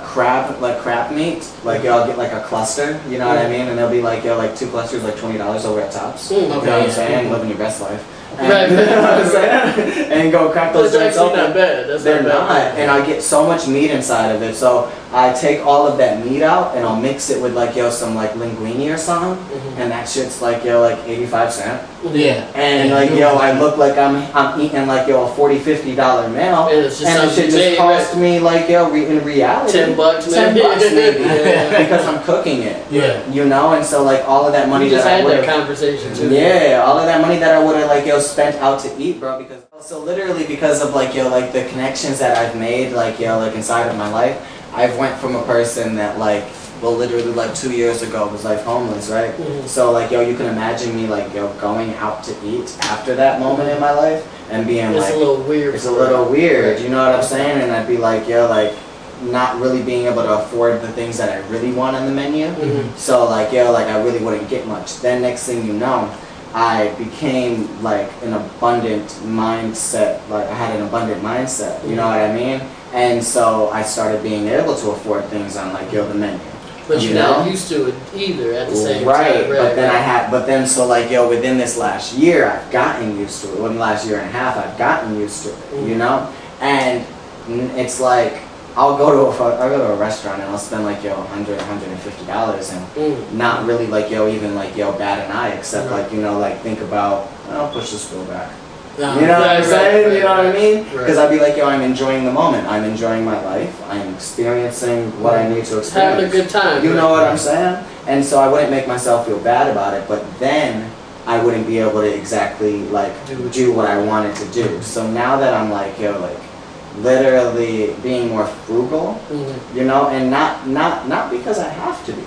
[SPEAKER 5] crab meat. Like, yo, I'll get, like, a cluster, you know what I mean? And they'll be, like, yo, like, 2 clusters, like, $20 over at Tops.
[SPEAKER 3] Mm.
[SPEAKER 5] You know what I'm
[SPEAKER 4] Okay.
[SPEAKER 5] saying? Living your best life. And,
[SPEAKER 3] Right.
[SPEAKER 5] you know what I'm saying? And go crack those
[SPEAKER 3] That's
[SPEAKER 5] drinks
[SPEAKER 3] actually
[SPEAKER 5] open.
[SPEAKER 3] not bad. That's
[SPEAKER 5] They're
[SPEAKER 3] not
[SPEAKER 5] not,
[SPEAKER 3] bad.
[SPEAKER 5] and I get so much meat inside of it. So I take all of that meat out and I'll mix it with like yo some like linguine or something,
[SPEAKER 3] Mhm.
[SPEAKER 5] and that shit's like yo like 85 cents.
[SPEAKER 4] Yeah.
[SPEAKER 5] And
[SPEAKER 4] Yeah,
[SPEAKER 5] like
[SPEAKER 4] you
[SPEAKER 5] yo,
[SPEAKER 4] know.
[SPEAKER 5] I look like I'm eating like yo a $40-$50 meal,
[SPEAKER 3] And it's just
[SPEAKER 5] and the
[SPEAKER 3] something
[SPEAKER 5] shit
[SPEAKER 3] you
[SPEAKER 5] just
[SPEAKER 3] made,
[SPEAKER 5] cost me like yo in reality
[SPEAKER 3] $10
[SPEAKER 5] $10
[SPEAKER 3] maybe.
[SPEAKER 5] maybe
[SPEAKER 3] Yeah.
[SPEAKER 5] because I'm cooking it.
[SPEAKER 4] Yeah.
[SPEAKER 5] You know, and so like all of that money
[SPEAKER 3] We just
[SPEAKER 5] that I
[SPEAKER 3] had
[SPEAKER 5] would
[SPEAKER 3] that
[SPEAKER 5] have.
[SPEAKER 3] conversation too.
[SPEAKER 5] Yeah, all of that money that I would have like yo spent out to eat, bro. Because so literally because of like yo like the connections that I've made like yo like inside of my life, I've went from a person that like well literally like 2 years ago was like homeless, right?
[SPEAKER 3] Mhm.
[SPEAKER 5] So like yo you can imagine me like yo going out to eat after that moment in my life and being
[SPEAKER 3] It's
[SPEAKER 5] like
[SPEAKER 3] a little weird.
[SPEAKER 5] it's a little weird, you know what I'm saying? And I'd be like yo like not really being able to afford the things that I really want on the menu.
[SPEAKER 3] Mhm.
[SPEAKER 5] So like yo, like I really wouldn't get much. Then next thing you know, I became like an abundant mindset. Like I had an abundant mindset. You know what I mean? And so I started being able to afford things on like yo the menu.
[SPEAKER 3] But
[SPEAKER 5] you
[SPEAKER 3] you're
[SPEAKER 5] know?
[SPEAKER 3] not used to it either at the same
[SPEAKER 5] Right,
[SPEAKER 3] time.
[SPEAKER 5] but then but then so like yo within this last year I've gotten used to it. Within the last year and a half I've gotten used to it. You know, and it's like. I'll go to a restaurant and I'll spend like yo $100-$150 and
[SPEAKER 3] Mm.
[SPEAKER 5] not really like yo even like yo bat an eye except
[SPEAKER 3] Right.
[SPEAKER 5] like you know like think about I'll push the stool back.
[SPEAKER 4] Um,
[SPEAKER 5] You know what I'm
[SPEAKER 3] Right,
[SPEAKER 5] saying?
[SPEAKER 3] right,
[SPEAKER 5] You know what I
[SPEAKER 3] right.
[SPEAKER 5] mean?
[SPEAKER 3] Right.
[SPEAKER 5] Because I'd be like yo I'm enjoying the moment. I'm enjoying my life. I'm experiencing what I need to
[SPEAKER 3] Just having a
[SPEAKER 5] experience.
[SPEAKER 3] good time.
[SPEAKER 5] You know what I'm saying? And so I wouldn't make myself feel bad about it, but then I wouldn't be able to exactly like do what I wanted to do. So now that I'm like yo like literally being more frugal,
[SPEAKER 3] Mhm.
[SPEAKER 5] you know, and not because I have to be,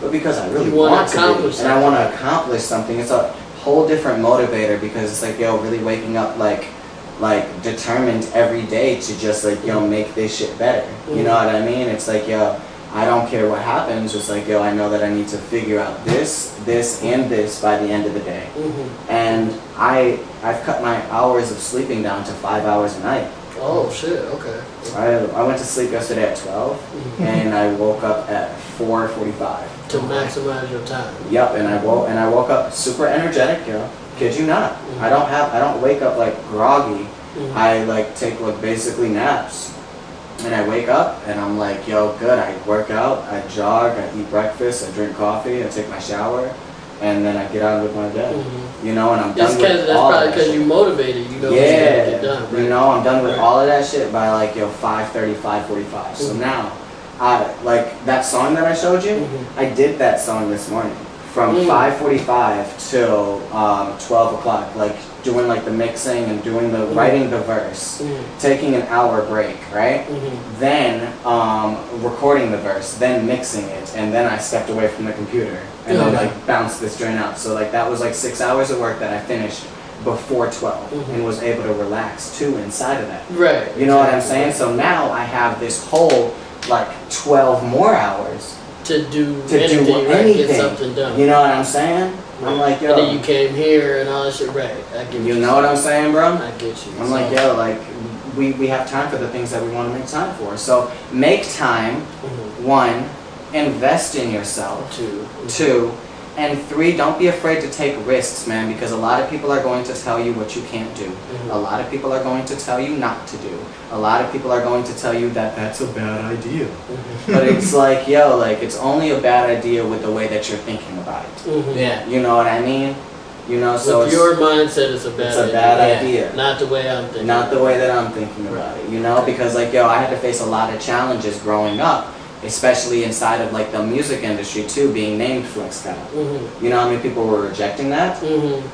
[SPEAKER 5] but because I really
[SPEAKER 3] You wanna
[SPEAKER 5] want to be,
[SPEAKER 3] accomplish
[SPEAKER 5] and I want to accomplish something. It's a whole different motivator because it's like yo, really waking up like determined every day to just like yo make this shit better. You know what I mean? It's like yo, I don't care what happens. It's like yo, I know that I need to figure out this, and this by the end of the day.
[SPEAKER 3] Mhm.
[SPEAKER 5] And I've cut my hours of sleeping down to 5 hours a night.
[SPEAKER 3] Oh shit. Okay.
[SPEAKER 5] I went to sleep yesterday at 12, and I woke up at 4:45.
[SPEAKER 3] To maximize your time.
[SPEAKER 5] Yep, and I woke up super energetic, yo. Kid you not. I don't wake up like groggy.
[SPEAKER 3] Mhm.
[SPEAKER 5] I like take like basically naps. And I wake up and I'm like, yo, good. I work out, I jog, I eat breakfast, I drink coffee, I take my shower, and then I get on with my day.
[SPEAKER 3] Mhm.
[SPEAKER 5] You know, and I'm
[SPEAKER 3] That's
[SPEAKER 5] done with
[SPEAKER 3] that's
[SPEAKER 5] all
[SPEAKER 3] probably
[SPEAKER 5] that
[SPEAKER 3] because
[SPEAKER 5] shit.
[SPEAKER 3] you're motivated. You know what you gotta get done.
[SPEAKER 5] You know, I'm done with
[SPEAKER 3] Right.
[SPEAKER 5] all of that shit by like yo 5:30, 5:45. So
[SPEAKER 3] Mhm.
[SPEAKER 5] now, I like that song that I showed you.
[SPEAKER 3] Mhm.
[SPEAKER 5] I did that song this morning from 5:45 till 12 o'clock, like doing like the mixing and doing the writing the verse, taking an hour break, right? Then recording the verse, then mixing it, and then I stepped away from the computer and then like bounced this joint out. So like that was like 6 hours of work that I finished before 12 and was able to relax too inside of that.
[SPEAKER 3] Right.
[SPEAKER 5] You know what I'm saying? So now I have this whole like 12 more hours
[SPEAKER 3] to do
[SPEAKER 5] anything.
[SPEAKER 3] Get something done.
[SPEAKER 5] You know what I'm saying? I'm like, yo.
[SPEAKER 3] And then you came here and all that shit, right? I get
[SPEAKER 5] you know what I'm saying, bro?
[SPEAKER 3] I get you.
[SPEAKER 5] I'm like, yo, like we have time for the things that we want to make time for. So make time. 1, invest in yourself. 2, and 3, don't be afraid to take risks, man, because a lot of people are going to tell you what you can't do. A lot of people are going to tell you not to do. A lot of people are going to tell you that that's a bad idea. But it's like, yo, like it's only a bad idea with the way that you're thinking about it.
[SPEAKER 4] Yeah.
[SPEAKER 5] You know what I mean? You know, so
[SPEAKER 3] with your mindset, it's a bad idea.
[SPEAKER 5] Not
[SPEAKER 3] the way I'm thinking.
[SPEAKER 5] Not the way that I'm thinking about it. You know, because like, yo, I had to face a lot of challenges growing up. Especially inside of like the music industry too, being named FLXGDD. You know how many people were rejecting that?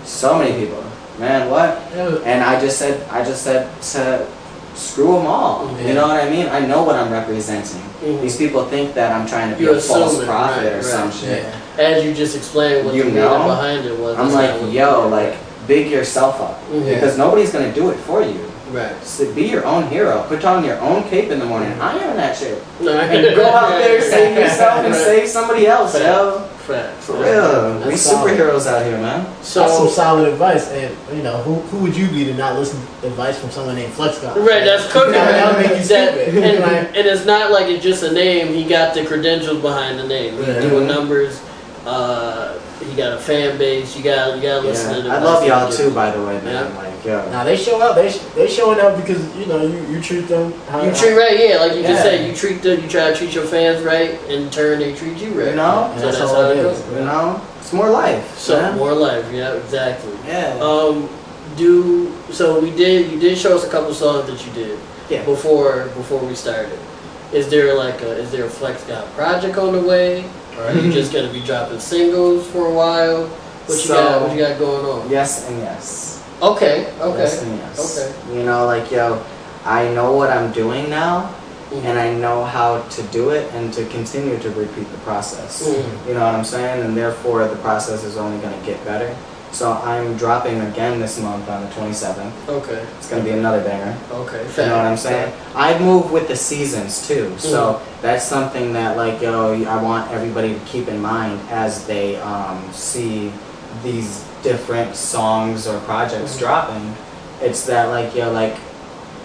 [SPEAKER 5] So many people. Man, what? And I just said, screw them all. You know what I mean? I know what I'm representing. These people think that I'm trying to be a false prophet or some shit.
[SPEAKER 3] As you just explained what the meaning behind it was.
[SPEAKER 5] I'm like, yo, like big yourself up because nobody's gonna do it for you.
[SPEAKER 3] Right.
[SPEAKER 5] So be your own hero. Put on your own cape in the morning. I am that shit. And go out there, save yourself, and save somebody else, yo. For real. We superheroes out here, man.
[SPEAKER 4] So that's some solid advice. And you know, who would you be to not listen to advice from someone named FLXGDD?
[SPEAKER 3] Right, that's cooking.
[SPEAKER 4] That would make you stupid.
[SPEAKER 3] And it's not like it's just a name. He got the credentials behind the name. He's doing numbers. He got a fan base. You gotta listen to them.
[SPEAKER 5] I love y'all too, by the way, man. Like, yo.
[SPEAKER 4] Nah, they show up. They showing up because you know you treat them. Like you
[SPEAKER 3] just said, you try to treat your fans right. In turn, they treat you right.
[SPEAKER 5] You know,
[SPEAKER 3] so that's how it goes.
[SPEAKER 5] You know, it's more life.
[SPEAKER 3] So more life. Yeah, exactly.
[SPEAKER 5] Yeah.
[SPEAKER 3] So you did show us a couple songs that you did.
[SPEAKER 5] Yeah.
[SPEAKER 3] Before we started, is there a FLXGDD project on the way? Or are you just gonna be dropping singles for a while? What you got going on?
[SPEAKER 5] Yes and yes.
[SPEAKER 3] Okay.
[SPEAKER 5] Yes and yes.
[SPEAKER 3] Okay.
[SPEAKER 5] You know, like, yo, I know what I'm doing now, and I know how to do it and to continue to repeat the process. You know what I'm saying? And therefore, the process is only gonna get better. So I'm dropping again this month on the 27th.
[SPEAKER 3] Okay.
[SPEAKER 5] It's gonna be another banger.
[SPEAKER 3] Okay.
[SPEAKER 5] You know what I'm saying? I move with the seasons too, so that's something that like, yo, I want everybody to keep in mind as they see these different songs or projects dropping. It's that like, yo, like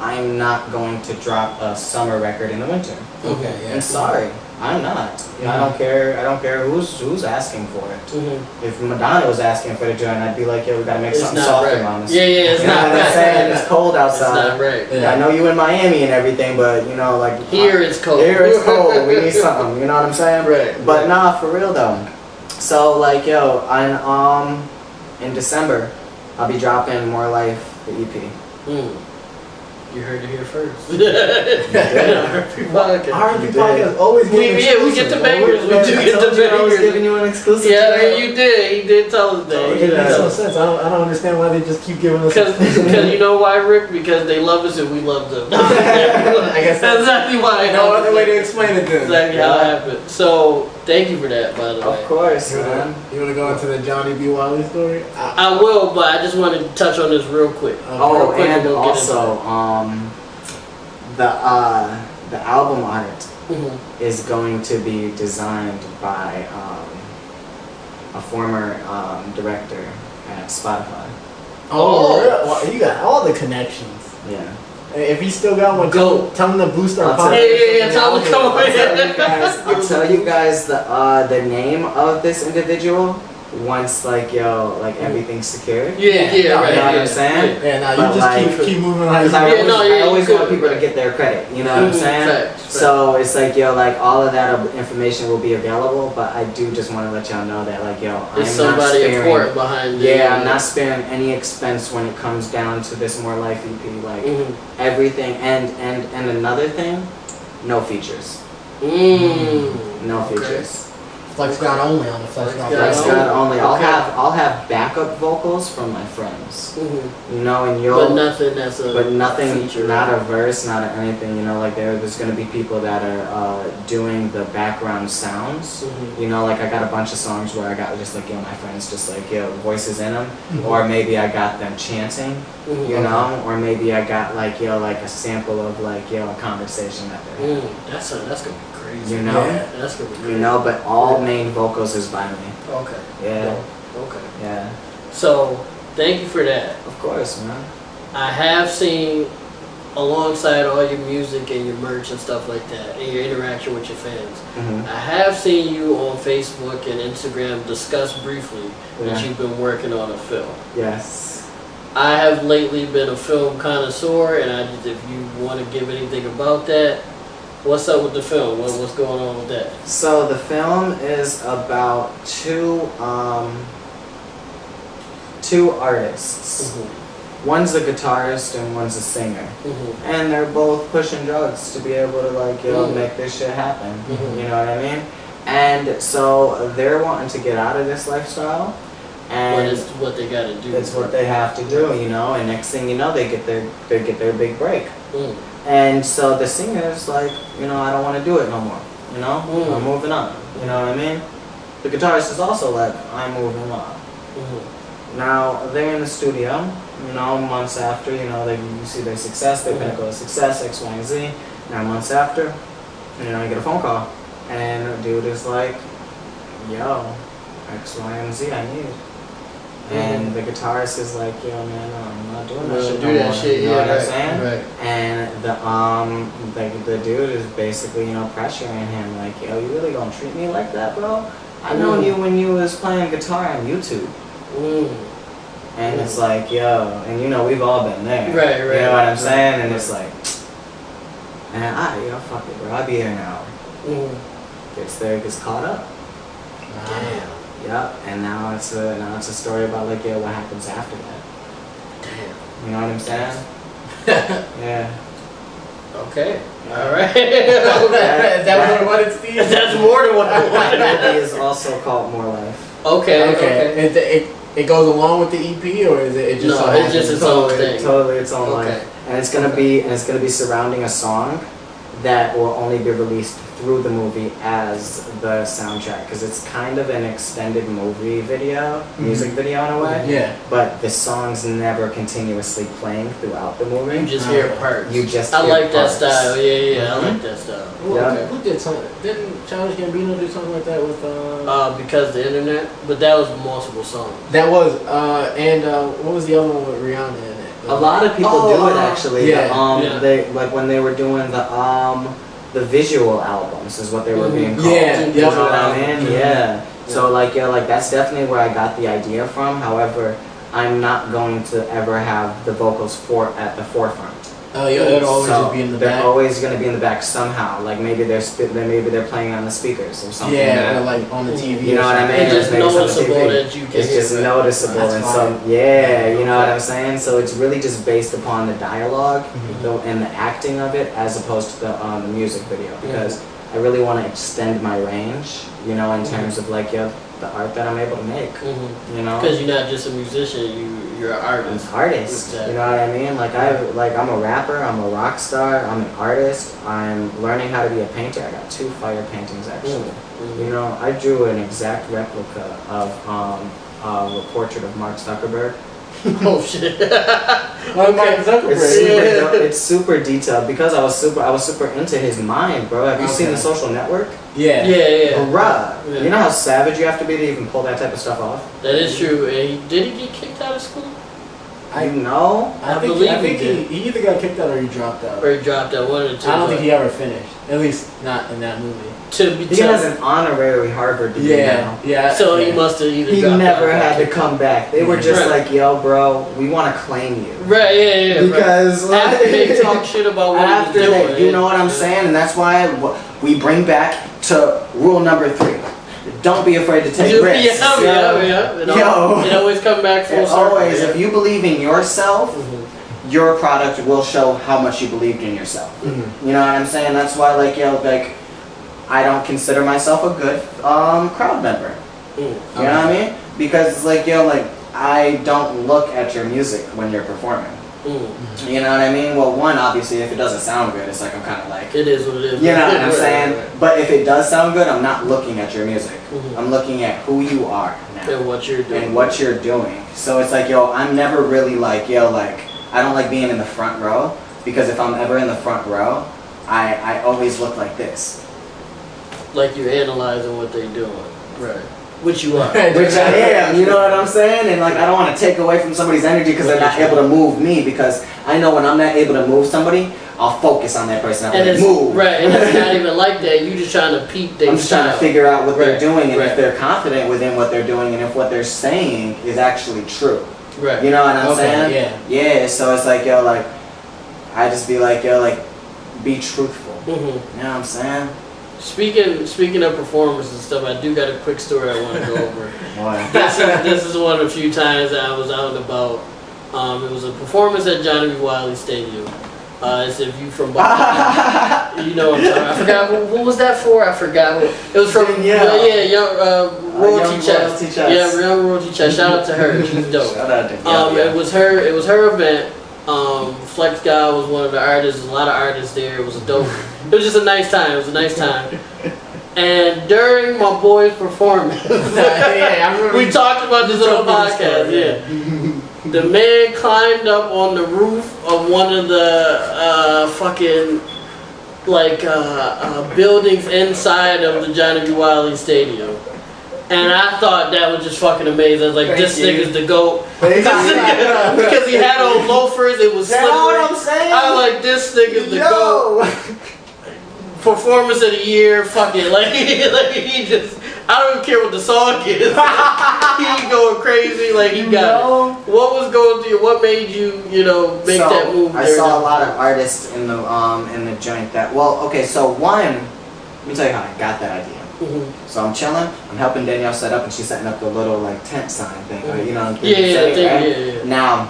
[SPEAKER 5] I'm not going to drop a summer record in the winter.
[SPEAKER 4] Okay. Yeah.
[SPEAKER 5] I'm sorry. I'm not. I don't care. I don't care who's asking for it. If Madonna was asking for the joint, I'd be like, yo, we gotta make something softer on this.
[SPEAKER 3] Yeah, it's not right.
[SPEAKER 5] Saying it's cold outside.
[SPEAKER 3] It's not right.
[SPEAKER 5] Yeah. I know you in Miami and everything, but you know, like
[SPEAKER 3] here it's cold.
[SPEAKER 5] Here it's cold. We need something. You know what I'm saying?
[SPEAKER 3] Right.
[SPEAKER 5] But nah, for real though. So like, yo, I'm in December, I'll be dropping More Life, the EP.
[SPEAKER 3] You heard it here first.
[SPEAKER 4] R&P Podcast always
[SPEAKER 3] we get the bangers. We do get the bangers.
[SPEAKER 5] I was giving you an exclusive.
[SPEAKER 3] Yeah, you did. He did tell us that.
[SPEAKER 4] It makes no sense. I don't understand why they just keep giving us.
[SPEAKER 3] Because you know why, Rick? Because they love us and we love them.
[SPEAKER 4] I guess
[SPEAKER 3] that's exactly why.
[SPEAKER 4] No other way to explain it. Then
[SPEAKER 3] exactly how it happened. So thank you for that, by the way.
[SPEAKER 5] Of course,
[SPEAKER 4] man. You want to go into the Johnny B. Wiley story?
[SPEAKER 3] I will, but I just want to touch on this real quick.
[SPEAKER 5] And also, the album art is going to be designed by a former director at Spotify.
[SPEAKER 4] Well, you got all the connections.
[SPEAKER 5] Yeah.
[SPEAKER 4] If he still got one, tell him to boost our
[SPEAKER 3] podcast. Yeah, tell him to come
[SPEAKER 5] I'll tell you guys the name of this individual once everything's secured.
[SPEAKER 3] Yeah,
[SPEAKER 5] you know what I'm saying?
[SPEAKER 4] Yeah, now you just keep moving like
[SPEAKER 5] I always want people to get their credit, you know what I'm saying? So it's all of that information will be available, but I do just want to let y'all know that
[SPEAKER 3] there's somebody important behind it.
[SPEAKER 5] Yeah, I'm not sparing any expense when it comes down to this More Life EP, everything, and another thing, no features. No features.
[SPEAKER 4] Flex God only on the Flex God.
[SPEAKER 5] Flex God only.
[SPEAKER 3] Okay.
[SPEAKER 5] I'll have backup vocals from my friends.
[SPEAKER 3] Mm-hmm.
[SPEAKER 5] You know, and you'll.
[SPEAKER 3] But nothing that's a.
[SPEAKER 5] But nothing,
[SPEAKER 3] feature.
[SPEAKER 5] not a verse, not anything. You know, like there's gonna be people that are doing the background sounds.
[SPEAKER 3] Mm-hmm.
[SPEAKER 5] You know, like I got a bunch of songs where I got just like my friends just like voices in them, or maybe I got them chanting.
[SPEAKER 3] Mm-hmm.
[SPEAKER 5] You know, or maybe I got like like a sample of like a conversation that they're having.
[SPEAKER 3] That's gonna be crazy.
[SPEAKER 5] You know,
[SPEAKER 3] yeah, that's gonna be crazy.
[SPEAKER 5] You know, but all main vocals is by me.
[SPEAKER 3] Okay.
[SPEAKER 5] Yeah.
[SPEAKER 3] Okay.
[SPEAKER 5] Yeah.
[SPEAKER 3] So thank you for that.
[SPEAKER 5] Of course, man.
[SPEAKER 3] I have seen, alongside all your music and your merch and stuff like that, and your interaction with your fans, I have seen you on Facebook and Instagram discuss briefly that you've been working on a film.
[SPEAKER 5] Yes.
[SPEAKER 3] I have lately been a film connoisseur, and if you want to give anything about that, what's up with the film? What's going on with that?
[SPEAKER 5] So the film is about two artists. One's a guitarist and one's a singer, and they're both pushing drugs to be able to make this shit happen. You know what I mean? And so they're wanting to get out of this lifestyle. And
[SPEAKER 3] it's what they gotta do.
[SPEAKER 5] It's what they have to do, you know. And next thing you know, they get their big break. And so the singer's like, I don't want to do it no more. You know, I'm moving on. You know what I mean? The guitarist is also like, I'm moving on. Now they're in the studio. Months after, you see their success, their pinnacle of success, X, Y, and Z. Now months after, you get a phone call, and the dude is like, yo, X, Y, and Z, I need. And the guitarist is like, yo, man, I'm not doing that shit no more. You know what I'm saying?
[SPEAKER 3] Right.
[SPEAKER 5] And the dude is basically, pressuring him, like, yo, you really gonna treat me like that, bro? I known you when you was playing guitar on YouTube. And it's like, yo, and we've all been there.
[SPEAKER 3] Right.
[SPEAKER 5] You know what I'm saying? And it's like, man, fuck it, bro. I'll be here now. Gets there, gets caught up.
[SPEAKER 3] Damn.
[SPEAKER 5] Yep, and now it's a story about what happens after that.
[SPEAKER 3] Damn.
[SPEAKER 5] You know what I'm saying? Yeah.
[SPEAKER 3] Okay. All right.
[SPEAKER 4] Is that what you wanted, Steve?
[SPEAKER 3] That's more than what I wanted.
[SPEAKER 5] That is also called More Life.
[SPEAKER 4] Okay. It goes along with the EP, or is it just?
[SPEAKER 3] No, it's just its own thing.
[SPEAKER 5] Totally its own life, and it's gonna be surrounding a song that will only be released through the movie as the soundtrack, because it's kind of an extended movie video, music video in a way.
[SPEAKER 4] Yeah.
[SPEAKER 5] But the song's never continuously playing throughout the movie.
[SPEAKER 3] You just hear parts.
[SPEAKER 5] You just
[SPEAKER 3] I
[SPEAKER 5] hear
[SPEAKER 3] like
[SPEAKER 5] parts.
[SPEAKER 3] that style. Yeah, I like that style.
[SPEAKER 4] Who did something? Didn't Childish Gambino do something like that with?
[SPEAKER 3] Because the internet, but that was multiple songs.
[SPEAKER 4] That was and what was the other one with Rihanna in it?
[SPEAKER 5] A lot of people do it actually.
[SPEAKER 4] Yeah.
[SPEAKER 5] They when they were doing the visual albums is what they were being called.
[SPEAKER 4] Yeah.
[SPEAKER 5] You know what I mean? Yeah. So that's definitely where I got the idea from. However, I'm not going to ever have the vocals at the forefront.
[SPEAKER 4] Oh, yeah, it'll always just be in the back.
[SPEAKER 5] They're always going to be in the back somehow. Like maybe they're playing on the speakers or something.
[SPEAKER 4] Yeah, or like on the TV.
[SPEAKER 5] You know what I mean?
[SPEAKER 3] It's just
[SPEAKER 5] Maybe it's on the
[SPEAKER 3] noticeable
[SPEAKER 5] TV.
[SPEAKER 3] that you can
[SPEAKER 5] It's just noticeable,
[SPEAKER 4] That's
[SPEAKER 5] and
[SPEAKER 4] fine.
[SPEAKER 5] so you know what I'm saying. So it's really just based upon the dialogue and the acting of it, as opposed to the music video, because I really want to extend my range, in terms of the art that I'm able to make. You know,
[SPEAKER 3] because you're not just a musician, you're an artist.
[SPEAKER 5] I'm an artist. You know what I mean? I'm a rapper. I'm a rock star. I'm an artist. I'm learning how to be a painter. I got 2 fire paintings actually. I drew an exact replica of a portrait of Mark Zuckerberg.
[SPEAKER 3] Oh shit!
[SPEAKER 4] Mark Zuckerberg.
[SPEAKER 5] It's super detailed because I was super into his mind, bro. Have you seen The Social Network?
[SPEAKER 4] Yeah.
[SPEAKER 5] Bruh,
[SPEAKER 3] Yeah.
[SPEAKER 5] you know how savage you have to be to even pull that type of stuff off?
[SPEAKER 3] That is true. And did he get kicked out of school?
[SPEAKER 4] I
[SPEAKER 3] believe
[SPEAKER 4] he either got kicked out or he dropped out.
[SPEAKER 3] Or he dropped out, one of the two.
[SPEAKER 4] I don't think he ever finished. At least not in that movie.
[SPEAKER 5] He has an honorary Harvard degree now.
[SPEAKER 4] Yeah.
[SPEAKER 3] So he must have either
[SPEAKER 5] He
[SPEAKER 3] dropped
[SPEAKER 5] never
[SPEAKER 3] out or
[SPEAKER 5] had to
[SPEAKER 3] kicked
[SPEAKER 5] come back. They were just like, yo, bro, we want to claim you.
[SPEAKER 3] Right, yeah.
[SPEAKER 5] Because
[SPEAKER 3] after they talk shit about what
[SPEAKER 5] after
[SPEAKER 3] he was doing.
[SPEAKER 5] that, you know what I'm saying? And that's why we bring back to rule number 3. Don't be afraid to take risks.
[SPEAKER 3] Yeah. It always come back full circle.
[SPEAKER 5] Always, if you believe in yourself, your product will show how much you believed in yourself. You know what I'm saying? That's why, I don't consider myself a good crowd member. You know what I mean? Because it's like, like I don't look at your music when you're performing. You know what I mean? Well, one, obviously, if it doesn't sound good, it's like I'm kind of like...
[SPEAKER 3] It is what it is.
[SPEAKER 5] You know what I'm saying?
[SPEAKER 3] Right.
[SPEAKER 5] But if it does sound good, I'm not looking at your music. I'm looking at who you are now.
[SPEAKER 3] And what you're doing.
[SPEAKER 5] And what you're doing. So it's like, I'm never really like, like, I don't like being in the front row. Because if I'm ever in the front row, I always look like this.
[SPEAKER 3] Like you're analyzing what they're doing. Right. Which you are.
[SPEAKER 5] Which I am, you know what I'm saying? And like I don't want to take away from somebody's energy because they're not able to move me, because I know when I'm not able to move somebody, I'll focus on that person. I'll
[SPEAKER 3] and
[SPEAKER 5] move.
[SPEAKER 3] Right, and it's not even like that. You just trying to peep their
[SPEAKER 5] I'm just trying to figure out what they're doing and
[SPEAKER 3] right.
[SPEAKER 5] if they're confident within what they're doing and if what they're saying is actually true.
[SPEAKER 3] Right.
[SPEAKER 5] You know what I'm saying?
[SPEAKER 4] Yeah.
[SPEAKER 5] Yeah, so it's like, like, I just be like, like, be truthful. You know what I'm saying?
[SPEAKER 3] Speaking of performers and stuff, I do got a quick story I want to go over.
[SPEAKER 5] Why?
[SPEAKER 3] This is one of the few times that I was out and about. It was a performance at Johnny B. Wiley Stadium. It's if you from Boston, you know what I'm talking about. I forgot what was that for. I forgot. It was from Royalty Chest. Yeah, Real Royalty Chest. Shout out to her. She's dope.
[SPEAKER 5] Shout out to
[SPEAKER 3] It was her event. Flex guy was one of the artists. There's a lot of artists there. It was a dope. It was just a nice time. It was a nice time. And during my boy's performance, we talked about this on the podcast. Yeah, the man climbed up on the roof of one of the buildings inside of the Johnny B. Wiley Stadium. And I thought that was just fucking amazing. I was like, this nigga's the GOAT. Because he had on loafers, it was slippery.
[SPEAKER 5] That's what I'm saying?
[SPEAKER 3] I was like, this nigga's the GOAT. Performance of the year, fucking like he just, I don't even care what the song is. He going crazy, like he got it. What was going through you? What made you, make that move?
[SPEAKER 5] I saw a lot of artists in the joint that, so one, let me tell you how I got that idea. So I'm chilling, I'm helping Danielle set up, and she's setting up the little like tent sign thing, right? Now,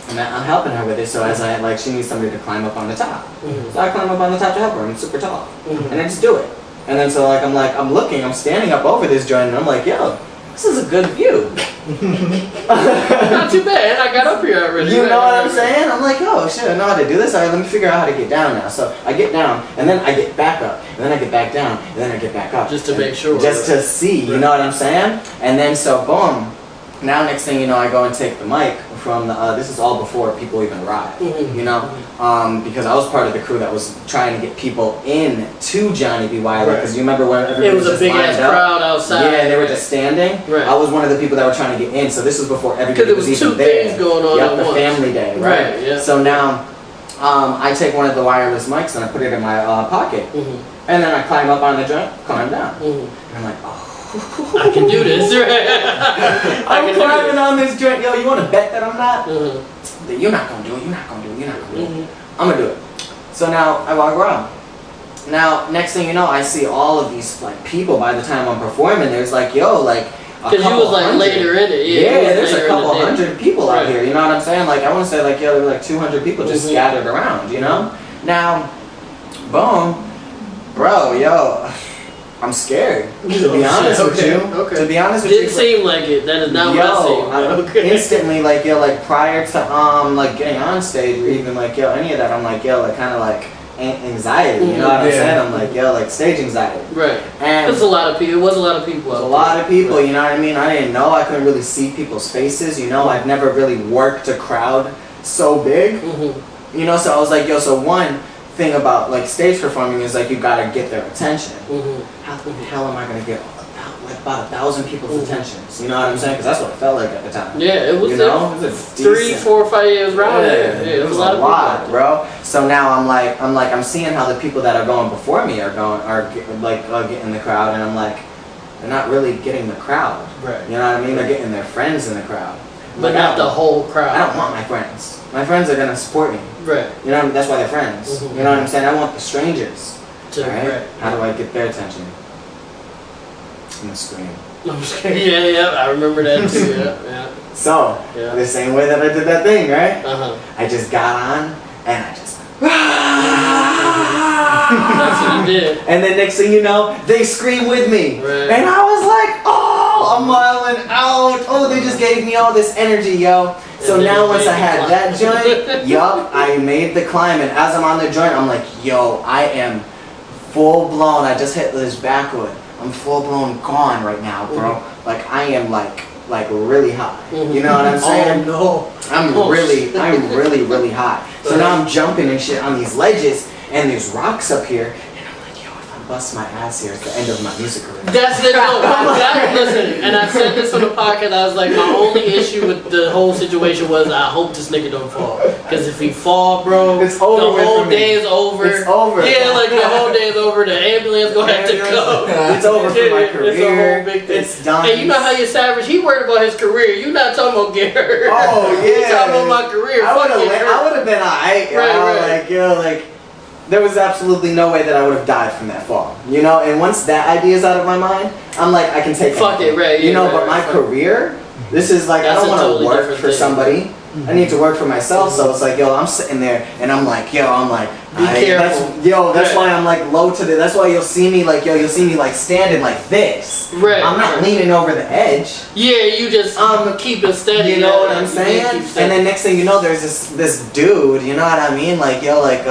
[SPEAKER 5] I'm helping her with it, so as she needs somebody to climb up on the top. So I climb up on the top to help her. I'm super tall, and I just do it. And then so I'm looking, I'm standing up over this joint, and I'm like, yo, this is a good view.
[SPEAKER 3] Not too bad. I got up here already.
[SPEAKER 5] You know what I'm saying? I'm like, oh shit, I know how to do this. All right, let me figure out how to get down now. So I get down, and then I get back up, and then I get back down, and then I get back up.
[SPEAKER 3] Just to make sure.
[SPEAKER 5] Just to see, you know what I'm saying? And then so boom. Now next thing you know, I go and take the mic from the, this is all before people even arrived, because I was part of the crew that was trying to get people in to Johnny B. Wiley, because you remember when everybody was
[SPEAKER 3] a big ass crowd outside.
[SPEAKER 5] Yeah, they were just standing. Right. I was one of the people that were trying to get in, so this was before everybody was even there. Because there was 2 things going on at once. The family day, right? Yeah. So now, I take one of the wireless mics and I put it in my pocket, and then I climb up on the joint, climb down, and I'm like, oh.
[SPEAKER 3] I can do this, right?
[SPEAKER 5] I'm climbing on this joint. Yo, you want to bet that I'm not? You're not going to do it. You're not going to do it. You're not going to do it. I'm going to do it. So now I walk around. Now, next thing you know, I see all of these people by the time I'm performing. There's like, yo, like,
[SPEAKER 3] because you was like later in it.
[SPEAKER 5] Yeah, there's a couple hundred people out here. You know what I'm saying? Like, I want to say like, there were like 200 people just scattered around, you know? Now, boom, bro, yo. I'm scared, to be honest with you. Okay. To be honest with you.
[SPEAKER 3] Didn't seem like it. That is not what I seen.
[SPEAKER 5] Instantly, like, prior to, getting on stage or even, any of that, I'm like, kind of, anxiety, you know what I'm saying? I'm like, stage anxiety.
[SPEAKER 3] Right.
[SPEAKER 5] And
[SPEAKER 3] there's a lot of people. It was a lot of people.
[SPEAKER 5] A lot of people, you know what I mean? I didn't know. I couldn't really see people's faces, you know? I've never really worked a crowd so big. You know, so I was like, yo, so one thing about stage performing is you gotta get their attention. How the hell am I gonna get about 1,000 people's attentions? You know what I'm saying? Because that's what it felt like at the time. Yeah, it was. It was 3, 4, 5 years around there. Yeah, it was a lot, bro. So now I'm seeing how the people that are going before me are getting the crowd, and I'm like, they're not really getting the crowd. Right. You know what I mean? They're getting their friends in the crowd.
[SPEAKER 3] But not the whole crowd.
[SPEAKER 5] I don't want my friends. My friends are gonna support me. Right. You know what I mean? That's why they're friends. You know what I'm saying? I want the strangers. Right? How do I get their attention? I'm gonna scream.
[SPEAKER 3] Yeah, I remember that too. Yeah.
[SPEAKER 5] So, the same way that I did that thing, right? I just got on and I just
[SPEAKER 3] That's what you did.
[SPEAKER 5] And then next thing you know, they scream with me.
[SPEAKER 3] Right.
[SPEAKER 5] And I was like, oh, I'm wilding out. Oh, they just gave me all this energy, yo. So
[SPEAKER 3] And then
[SPEAKER 5] now
[SPEAKER 3] you
[SPEAKER 5] once
[SPEAKER 3] made
[SPEAKER 5] I
[SPEAKER 3] the
[SPEAKER 5] had that joint, yup, I made the climb. And as I'm on the joint, I'm like, yo, I am full blown. I just hit this backwood. I'm full blown gone right now, bro.
[SPEAKER 3] Mm-hmm.
[SPEAKER 5] Like I am like really high. Mm-hmm. You know what I'm saying?
[SPEAKER 3] Oh no.
[SPEAKER 5] I'm really hot. So now I'm jumping and shit on these ledges and there's rocks up here. And I'm like, yo, if I bust my ass here, it's the end of my music career.
[SPEAKER 3] That's it. Listen, and I said this on the podcast. I was like, my only issue with the whole situation was I hope this nigga don't fall. Because if he fall, bro,
[SPEAKER 5] It's over
[SPEAKER 3] the whole
[SPEAKER 5] for me.
[SPEAKER 3] day is over.
[SPEAKER 5] It's over.
[SPEAKER 3] Yeah, like the whole day is over. The ambulance gonna have to go.
[SPEAKER 5] It's over for my career.
[SPEAKER 3] It's a whole big thing.
[SPEAKER 5] It's done.
[SPEAKER 3] And you know how you're savage. He worried about his career. You not talking about getting hurt.
[SPEAKER 5] Oh yeah.
[SPEAKER 3] You talking about my career.
[SPEAKER 5] I
[SPEAKER 3] Fuck getting hurt.
[SPEAKER 5] would have been alright.
[SPEAKER 3] Right.
[SPEAKER 5] Like yo, like there was absolutely no way that I would have died from that fall. You know, and once that idea is out of my mind, I'm like I can take
[SPEAKER 3] Fuck
[SPEAKER 5] anything.
[SPEAKER 3] it, right?
[SPEAKER 5] You
[SPEAKER 3] yeah,
[SPEAKER 5] know,
[SPEAKER 3] right,
[SPEAKER 5] but my
[SPEAKER 3] right.
[SPEAKER 5] career, this is like
[SPEAKER 3] That's
[SPEAKER 5] I don't
[SPEAKER 3] a
[SPEAKER 5] want to
[SPEAKER 3] totally
[SPEAKER 5] work
[SPEAKER 3] different
[SPEAKER 5] for
[SPEAKER 3] thing.
[SPEAKER 5] somebody. I need to work for myself. So it's like yo, I'm sitting there and I'm like yo,
[SPEAKER 3] Be careful.
[SPEAKER 5] That's
[SPEAKER 3] Right.
[SPEAKER 5] why I'm like low to the. That's why you'll see me like yo, you'll see me like standing like this.
[SPEAKER 3] Right.
[SPEAKER 5] I'm not
[SPEAKER 3] right.
[SPEAKER 5] leaning over the edge.
[SPEAKER 3] Yeah, you just keep it steady.
[SPEAKER 5] You know what I'm
[SPEAKER 3] You
[SPEAKER 5] saying?
[SPEAKER 3] keep
[SPEAKER 5] And
[SPEAKER 3] steady.
[SPEAKER 5] then next thing you know, there's this dude. You know what I mean? Like yo, like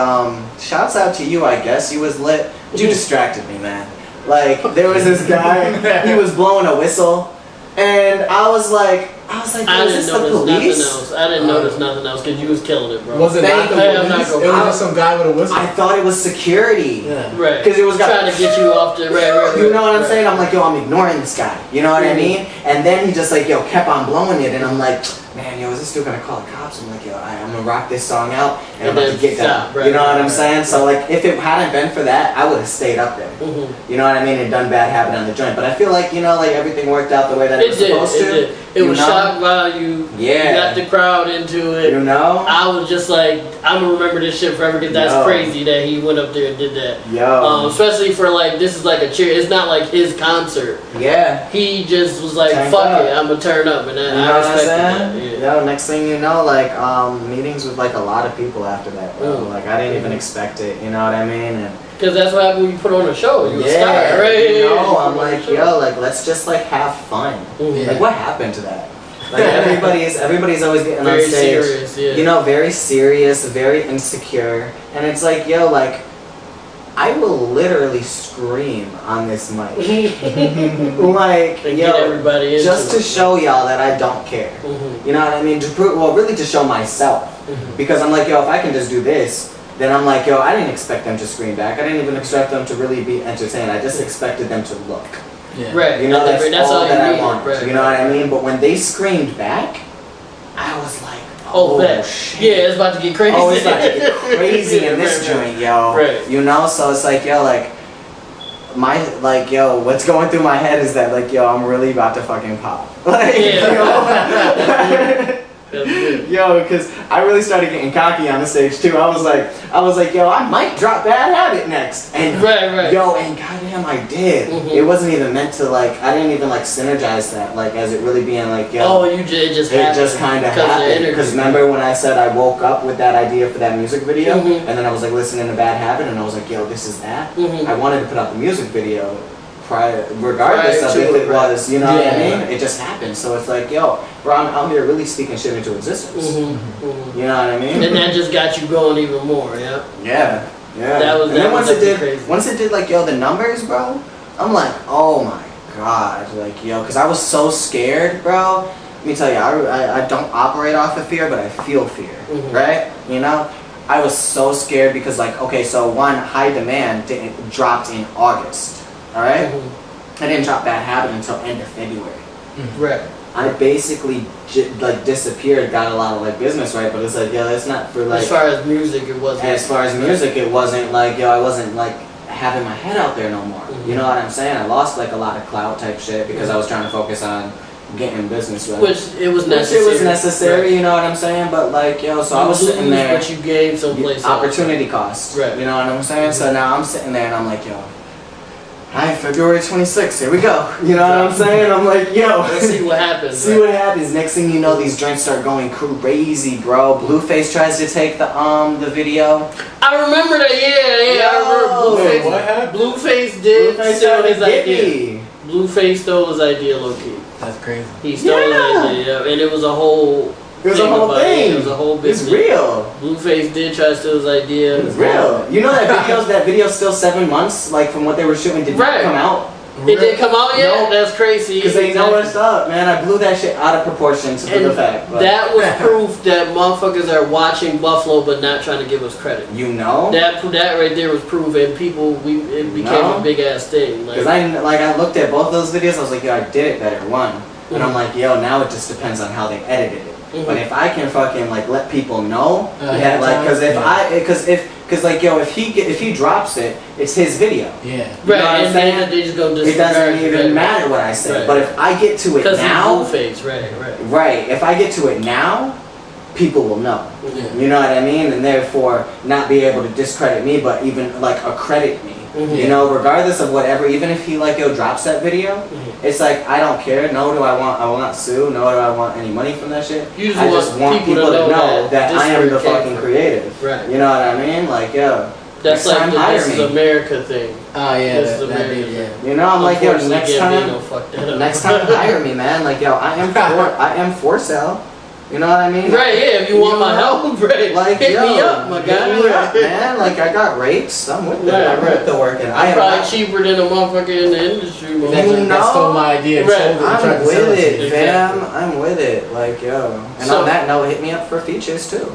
[SPEAKER 5] shouts out to you. I guess he was lit. You distracted me, man. Like there was this guy. He was blowing a whistle, and I was like,
[SPEAKER 3] I
[SPEAKER 5] is
[SPEAKER 3] didn't
[SPEAKER 5] this the
[SPEAKER 3] notice nothing
[SPEAKER 5] police?
[SPEAKER 3] else. I didn't notice nothing else because you was killing it, bro.
[SPEAKER 4] Was it not the
[SPEAKER 3] Hey, I'm not
[SPEAKER 4] police?
[SPEAKER 3] gonna-
[SPEAKER 4] It was just some guy with a whistle.
[SPEAKER 5] I thought it was security.
[SPEAKER 4] Yeah.
[SPEAKER 3] Right.
[SPEAKER 5] 'Cause it was
[SPEAKER 3] trying to get you off the right.
[SPEAKER 5] You know what I'm
[SPEAKER 3] right.
[SPEAKER 5] saying? I'm like, yo, I'm ignoring this guy. You know what I mean? And then he just like, yo, kept on blowing it, and I'm like, man, yo, is this dude gonna call the cops? I'm like, yo, I'm gonna rock this song out, and I'm about
[SPEAKER 3] then
[SPEAKER 5] to get
[SPEAKER 3] stop,
[SPEAKER 5] down.
[SPEAKER 3] right,
[SPEAKER 5] You know what
[SPEAKER 3] right,
[SPEAKER 5] I'm saying? So like, if it hadn't been for that, I would have stayed up there.
[SPEAKER 3] Mm-hmm.
[SPEAKER 5] You know what I mean? And done bad habit on the joint. But I feel like, you know, like everything worked out the way that it was supposed to.
[SPEAKER 3] It did. It
[SPEAKER 5] You
[SPEAKER 3] was
[SPEAKER 5] know?
[SPEAKER 3] shock value.
[SPEAKER 5] Yeah.
[SPEAKER 3] You got the crowd into it.
[SPEAKER 5] You know?
[SPEAKER 3] I was just like, I'm gonna remember this shit forever because that's
[SPEAKER 5] Yo.
[SPEAKER 3] crazy that he went up there and did that.
[SPEAKER 5] Yo.
[SPEAKER 3] Especially for like, this is like a cheer. It's not like his concert.
[SPEAKER 5] Yeah.
[SPEAKER 3] He just was like,
[SPEAKER 5] Turned
[SPEAKER 3] fuck
[SPEAKER 5] up.
[SPEAKER 3] it, I'm gonna turn up, and
[SPEAKER 5] You
[SPEAKER 3] I
[SPEAKER 5] know what I'm
[SPEAKER 3] respected
[SPEAKER 5] saying?
[SPEAKER 3] that. Yeah.
[SPEAKER 5] Yo, next thing you know, like meetings with like a lot of people after that, bro.
[SPEAKER 3] Mm.
[SPEAKER 5] Like I didn't even expect it. You know what I mean? And
[SPEAKER 3] Because that's what happened when you put on a show. You a
[SPEAKER 5] yeah,
[SPEAKER 3] star, right?
[SPEAKER 5] you know, I'm
[SPEAKER 3] You put on a
[SPEAKER 5] like,
[SPEAKER 3] show.
[SPEAKER 5] yo, like let's just like have fun.
[SPEAKER 3] Mhm.
[SPEAKER 5] Like what happened to that? Like everybody's always getting
[SPEAKER 3] Very
[SPEAKER 5] on stage.
[SPEAKER 3] serious, yeah.
[SPEAKER 5] You know, very serious, very insecure, and it's like, yo, like I will literally scream on this mic, like
[SPEAKER 3] And
[SPEAKER 5] yo,
[SPEAKER 3] get everybody into
[SPEAKER 5] just to
[SPEAKER 3] it.
[SPEAKER 5] show y'all that I don't care.
[SPEAKER 3] Mhm.
[SPEAKER 5] You know what I mean? To prove, well, really to show myself.
[SPEAKER 3] Mhm.
[SPEAKER 5] Because I'm like, yo, if I can just do this, then I'm like, yo, I didn't expect them to scream back. I didn't even expect them to really be entertained. I just expected them to look.
[SPEAKER 4] Yeah.
[SPEAKER 3] Right.
[SPEAKER 5] You know, that's all that I
[SPEAKER 3] need.
[SPEAKER 5] wanted.
[SPEAKER 3] Right,
[SPEAKER 5] You know what
[SPEAKER 3] right.
[SPEAKER 5] I mean? But when they screamed back, I was like,
[SPEAKER 3] Oh, bet.
[SPEAKER 5] shit.
[SPEAKER 3] Yeah, it's about to get crazy.
[SPEAKER 5] Oh, it's about to get crazy in this
[SPEAKER 3] Right, right.
[SPEAKER 5] joint, yo.
[SPEAKER 3] Right.
[SPEAKER 5] You know, so it's like, yo, like, what's going through my head is that, like, yo, I'm really about to fucking pop. Like,
[SPEAKER 3] Yeah. That's good.
[SPEAKER 5] yo, because I really started getting cocky on the stage too. I was like, yo, I might drop Bad Habit next, and
[SPEAKER 3] Right.
[SPEAKER 5] yo, and goddamn, I did.
[SPEAKER 3] Mhm.
[SPEAKER 5] It wasn't even meant to I didn't even synergize that, as it really being yo.
[SPEAKER 3] Oh, you just, it just
[SPEAKER 5] It
[SPEAKER 3] happened.
[SPEAKER 5] just kind of
[SPEAKER 3] because the
[SPEAKER 5] happened.
[SPEAKER 3] energy.
[SPEAKER 5] Because remember when I said I woke up with that idea for that music video,
[SPEAKER 3] Mhm.
[SPEAKER 5] and then I was listening to Bad Habit, and I was like, yo, this is that.
[SPEAKER 3] Mhm.
[SPEAKER 5] I wanted to put out the music video regardless
[SPEAKER 3] Prior
[SPEAKER 5] of
[SPEAKER 3] to
[SPEAKER 5] if
[SPEAKER 3] it,
[SPEAKER 5] it
[SPEAKER 3] right.
[SPEAKER 5] was, you know what I
[SPEAKER 4] Yeah.
[SPEAKER 5] mean? It just happened. So it's like, yo, bro, I'm out here really speaking shit into existence.
[SPEAKER 3] Mhm, mhm.
[SPEAKER 5] You know what I mean?
[SPEAKER 3] And that just got you going even more, yeah.
[SPEAKER 5] Yeah, yeah.
[SPEAKER 3] That was-
[SPEAKER 5] and
[SPEAKER 3] that
[SPEAKER 5] then
[SPEAKER 3] was definitely crazy.
[SPEAKER 5] once it did yo, the numbers, bro, I'm like, oh my god, yo, because I was so scared, bro. Let me tell you, I don't operate off of fear, but I feel fear,
[SPEAKER 3] Mhm.
[SPEAKER 5] right? You know? I was so scared because okay, so one, High Demand dropped in August, all right?
[SPEAKER 3] Mhm.
[SPEAKER 5] I didn't drop Bad Habit until end of February.
[SPEAKER 3] Right.
[SPEAKER 5] I basically disappeared, got a lot of business, right? But it's yo, that's not for
[SPEAKER 3] As far as music, it wasn't.
[SPEAKER 5] as far as music, it wasn't yo, I wasn't having my head out there no more.
[SPEAKER 3] Mhm.
[SPEAKER 5] You know what I'm saying? I lost a lot of clout type shit because I was trying to focus on getting business right.
[SPEAKER 3] Which it was
[SPEAKER 5] Which
[SPEAKER 3] necessary.
[SPEAKER 5] it was necessary,
[SPEAKER 3] Right.
[SPEAKER 5] you know what I'm saying? But yo, so I
[SPEAKER 3] You
[SPEAKER 5] was sitting
[SPEAKER 3] lose,
[SPEAKER 5] there.
[SPEAKER 3] but you gain someplace else.
[SPEAKER 5] Opportunity cost.
[SPEAKER 3] Right.
[SPEAKER 5] You know what I'm saying? So now I'm sitting there and I'm like, yo, Alright, February 26th, here we go. You know what I'm saying? I'm like, yo.
[SPEAKER 3] Let's see what happens.
[SPEAKER 5] See what happens. Next thing you know, these joints start going crazy, bro. Blueface tries to take the video.
[SPEAKER 3] I remember that, yeah. I remember Blueface.
[SPEAKER 4] What happened?
[SPEAKER 3] Blueface did
[SPEAKER 5] Blueface
[SPEAKER 3] steal
[SPEAKER 5] tried to
[SPEAKER 3] his
[SPEAKER 5] get
[SPEAKER 3] idea.
[SPEAKER 5] me.
[SPEAKER 3] Blueface stole his idea, low-key.
[SPEAKER 4] That's crazy.
[SPEAKER 3] He stole his idea, yeah. And it was a whole...
[SPEAKER 5] It was a whole
[SPEAKER 3] about
[SPEAKER 5] thing.
[SPEAKER 3] It was a whole business.
[SPEAKER 5] It's real.
[SPEAKER 3] Blueface did try to steal his idea.
[SPEAKER 5] It's real. You know that video's still 7 months, like from what they were shooting, did not come out.
[SPEAKER 3] It didn't come out yet?
[SPEAKER 5] No.
[SPEAKER 3] That's crazy.
[SPEAKER 5] Because they know what's up, man. I blew that shit out of proportion to the fact. But
[SPEAKER 3] that was proof that motherfuckers are watching Buffalo but not trying to give us credit.
[SPEAKER 5] You know?
[SPEAKER 3] That right there was proof, and it became a big ass thing.
[SPEAKER 5] Because I looked at both those videos, I was like, yo, I did it better, one. And I'm like, yo, now it just depends on how they edited it. But if I can fucking like let people know, if he drops it, it's his video.
[SPEAKER 4] Yeah.
[SPEAKER 5] You know what I'm saying?
[SPEAKER 3] They just go
[SPEAKER 5] it doesn't even matter what I say.
[SPEAKER 3] Right.
[SPEAKER 5] But if I get to it now,
[SPEAKER 3] Blueface, right.
[SPEAKER 5] Right. If I get to it now, people will know.
[SPEAKER 3] Yeah.
[SPEAKER 5] You know what I mean? And therefore not be able to discredit me, but even like accredit me. You know, regardless of whatever, even if he like drops that video, it's like I don't care. No, do I will not sue. No, do I want any money from that shit. I just want people to know that I am the fucking creative.
[SPEAKER 3] Right.
[SPEAKER 5] You know what I mean? Like, yo.
[SPEAKER 3] That's
[SPEAKER 5] next
[SPEAKER 3] like
[SPEAKER 5] time,
[SPEAKER 3] the
[SPEAKER 5] hire
[SPEAKER 3] This Is
[SPEAKER 5] me.
[SPEAKER 3] America thing.
[SPEAKER 4] Oh yeah,
[SPEAKER 3] This Is America thing.
[SPEAKER 5] You know, I'm like, yo, next
[SPEAKER 3] Unfortunately,
[SPEAKER 5] time hire me, man. Like, yo, I am for sale. You know what I mean?
[SPEAKER 3] Right, yeah, if you want my help, right.
[SPEAKER 5] Like,
[SPEAKER 3] hit
[SPEAKER 5] yo,
[SPEAKER 3] me up, my guy.
[SPEAKER 5] hit me up, man. Like, I got rates. I'm with it. I'm with the work. And
[SPEAKER 3] I'm probably cheaper than a motherfucker in the industry.
[SPEAKER 4] That stole my idea.
[SPEAKER 5] I'm with it, fam. I'm with it. Like, yo. And on that note, hit me up for features too.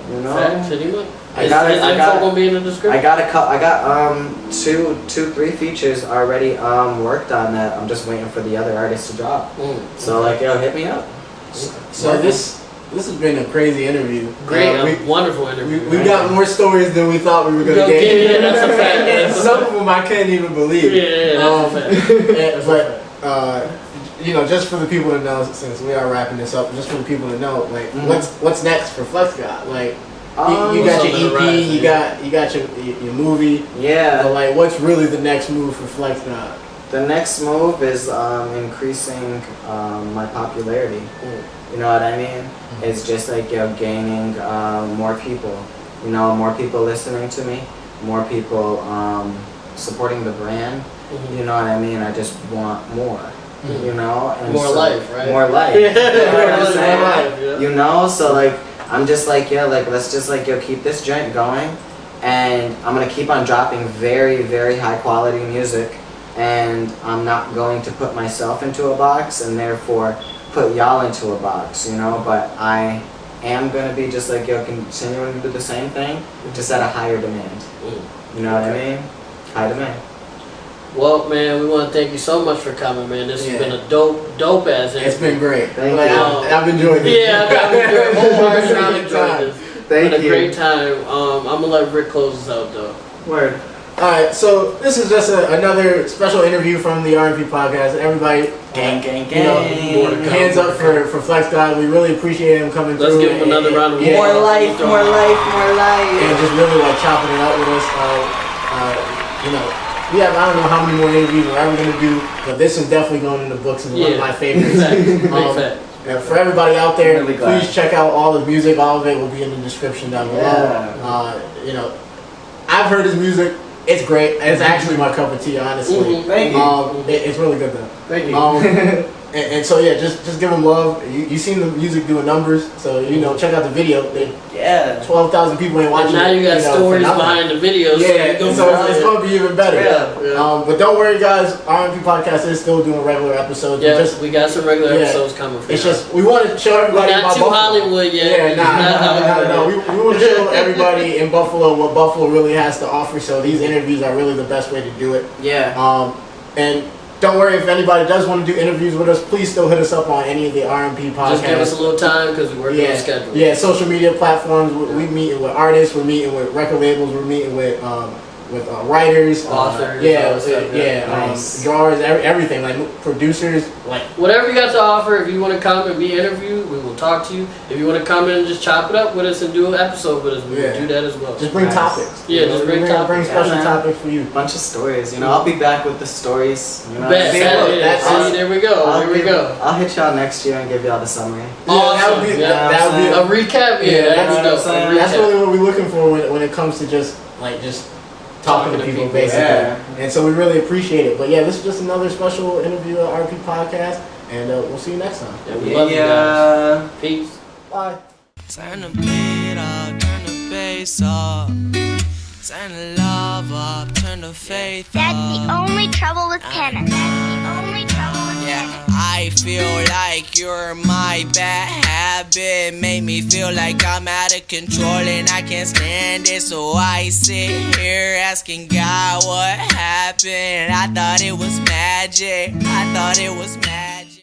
[SPEAKER 5] You know.
[SPEAKER 3] Facts, hit him up.
[SPEAKER 5] I got
[SPEAKER 3] gonna be in the description.
[SPEAKER 5] I got two, 3 features already worked on that. I'm just waiting for the other artists to drop. So like, yo, hit me up.
[SPEAKER 4] So this has been a crazy interview.
[SPEAKER 3] Great, wonderful interview.
[SPEAKER 4] We got more stories than we thought we were going to get.
[SPEAKER 3] Yeah, that's a fact.
[SPEAKER 4] And some of them I can't even believe.
[SPEAKER 3] Yeah, that's a fact.
[SPEAKER 4] But you know, just for the people to know, since we are wrapping this up, just for the people to know, like, what's next for FLXGDD? Like, you got your EP, you got your movie.
[SPEAKER 5] Yeah.
[SPEAKER 4] But like, what's really the next move for FLXGDD?
[SPEAKER 5] The next move is increasing my popularity. You know what I mean? It's just like, yo, gaining more people. You know, more people listening to me, more people supporting the brand. You know what I mean? I just want more. You know, and
[SPEAKER 3] more life, right?
[SPEAKER 5] More life.
[SPEAKER 3] Yeah.
[SPEAKER 5] You know what I'm saying?
[SPEAKER 3] Life, yeah.
[SPEAKER 5] You know, so like, I'm just like, yeah, like, let's just like, yo, keep this joint going, and I'm gonna keep on dropping very, very high quality music, and I'm not going to put myself into a box, and therefore put y'all into a box, you know. But I am gonna be just like, yo, continuing to do the same thing, just at a higher demand. You know what I mean? High demand.
[SPEAKER 3] Well, man, we want to thank you so much for coming, man. This has been a dope ass interview.
[SPEAKER 4] It's been great.
[SPEAKER 5] Thank
[SPEAKER 4] like,
[SPEAKER 5] you.
[SPEAKER 4] I've enjoyed this.
[SPEAKER 3] Yeah, I've enjoyed wholeheartedly enjoyed this.
[SPEAKER 5] Thank you.
[SPEAKER 3] Had a great time. I'm gonna let Rick close us out though.
[SPEAKER 5] Word.
[SPEAKER 4] Alright, so this is just another special interview from the R&P Podcast. Everybody,
[SPEAKER 5] Gang.
[SPEAKER 4] you know, hands up for FLXGDD. We really appreciate him coming
[SPEAKER 3] Let's
[SPEAKER 4] through.
[SPEAKER 3] give him another round of applause.
[SPEAKER 5] More life.
[SPEAKER 4] And just really like chopping it up with us. You know, I don't know how many more interviews we're ever gonna do, but this is definitely going in the books as one of my favorites. And for everybody out there,
[SPEAKER 5] really glad.
[SPEAKER 4] please check out all the music. All of it will be in the description down below. You know, I've heard his music. It's great. It's actually my cup of tea, honestly.
[SPEAKER 5] Thank you.
[SPEAKER 4] It's really good though.
[SPEAKER 5] Thank you.
[SPEAKER 4] And so yeah, just give them love. You seen the music doing numbers, so you know, check out the video. 12,000 people ain't watching.
[SPEAKER 3] Now you got stories behind the videos.
[SPEAKER 4] Yeah, so it's going to be even better.
[SPEAKER 3] Yeah.
[SPEAKER 4] But don't worry, guys. R&P Podcast is still doing regular episodes.
[SPEAKER 3] Yeah, we got some regular episodes coming.
[SPEAKER 4] It's just we want to show everybody.
[SPEAKER 3] We're not too Hollywood yet.
[SPEAKER 4] Yeah, no. We want to show everybody in Buffalo what Buffalo really has to offer. So these interviews are really the best way to do it.
[SPEAKER 5] Yeah.
[SPEAKER 4] And don't worry, if anybody does want to do interviews with us, please still hit us up on any of the R&P podcasts.
[SPEAKER 3] Just give us a little time because we're working on schedule.
[SPEAKER 4] Yeah, social media platforms. We meeting with artists. We're meeting with record labels. We're meeting with with writers,
[SPEAKER 3] Authors,
[SPEAKER 4] drawers, everything, like producers, like
[SPEAKER 3] whatever you got to offer. If you want to come and be interviewed, we will talk to you. If you want to come in and just chop it up with us and do an episode with us, we will do that as well.
[SPEAKER 4] Just bring topics.
[SPEAKER 3] Yeah, just bring topics.
[SPEAKER 4] Bring special topics for you.
[SPEAKER 6] Bunch of stories. You know, I'll be back with the stories. You know,
[SPEAKER 3] there we go.
[SPEAKER 6] I'll hit y'all next year and give y'all the summary.
[SPEAKER 3] Awesome. That would be a recap.
[SPEAKER 4] That's really what we're looking for when it comes to just talking to people, basically. Yeah. And so we really appreciate it. But yeah, this is just another special interview at R&P Podcast, and we'll see you next time.
[SPEAKER 3] Yeah, we love you guys. Peace.
[SPEAKER 4] Bye.
[SPEAKER 1] Turn the beat up, turn the bass up, turn the love up, turn the faith up.
[SPEAKER 2] That's the only trouble with tennis.
[SPEAKER 1] I feel like you're my bad habit. Make me feel like I'm out of control and I can't stand it. So I sit here asking God what happened. I thought it was magic.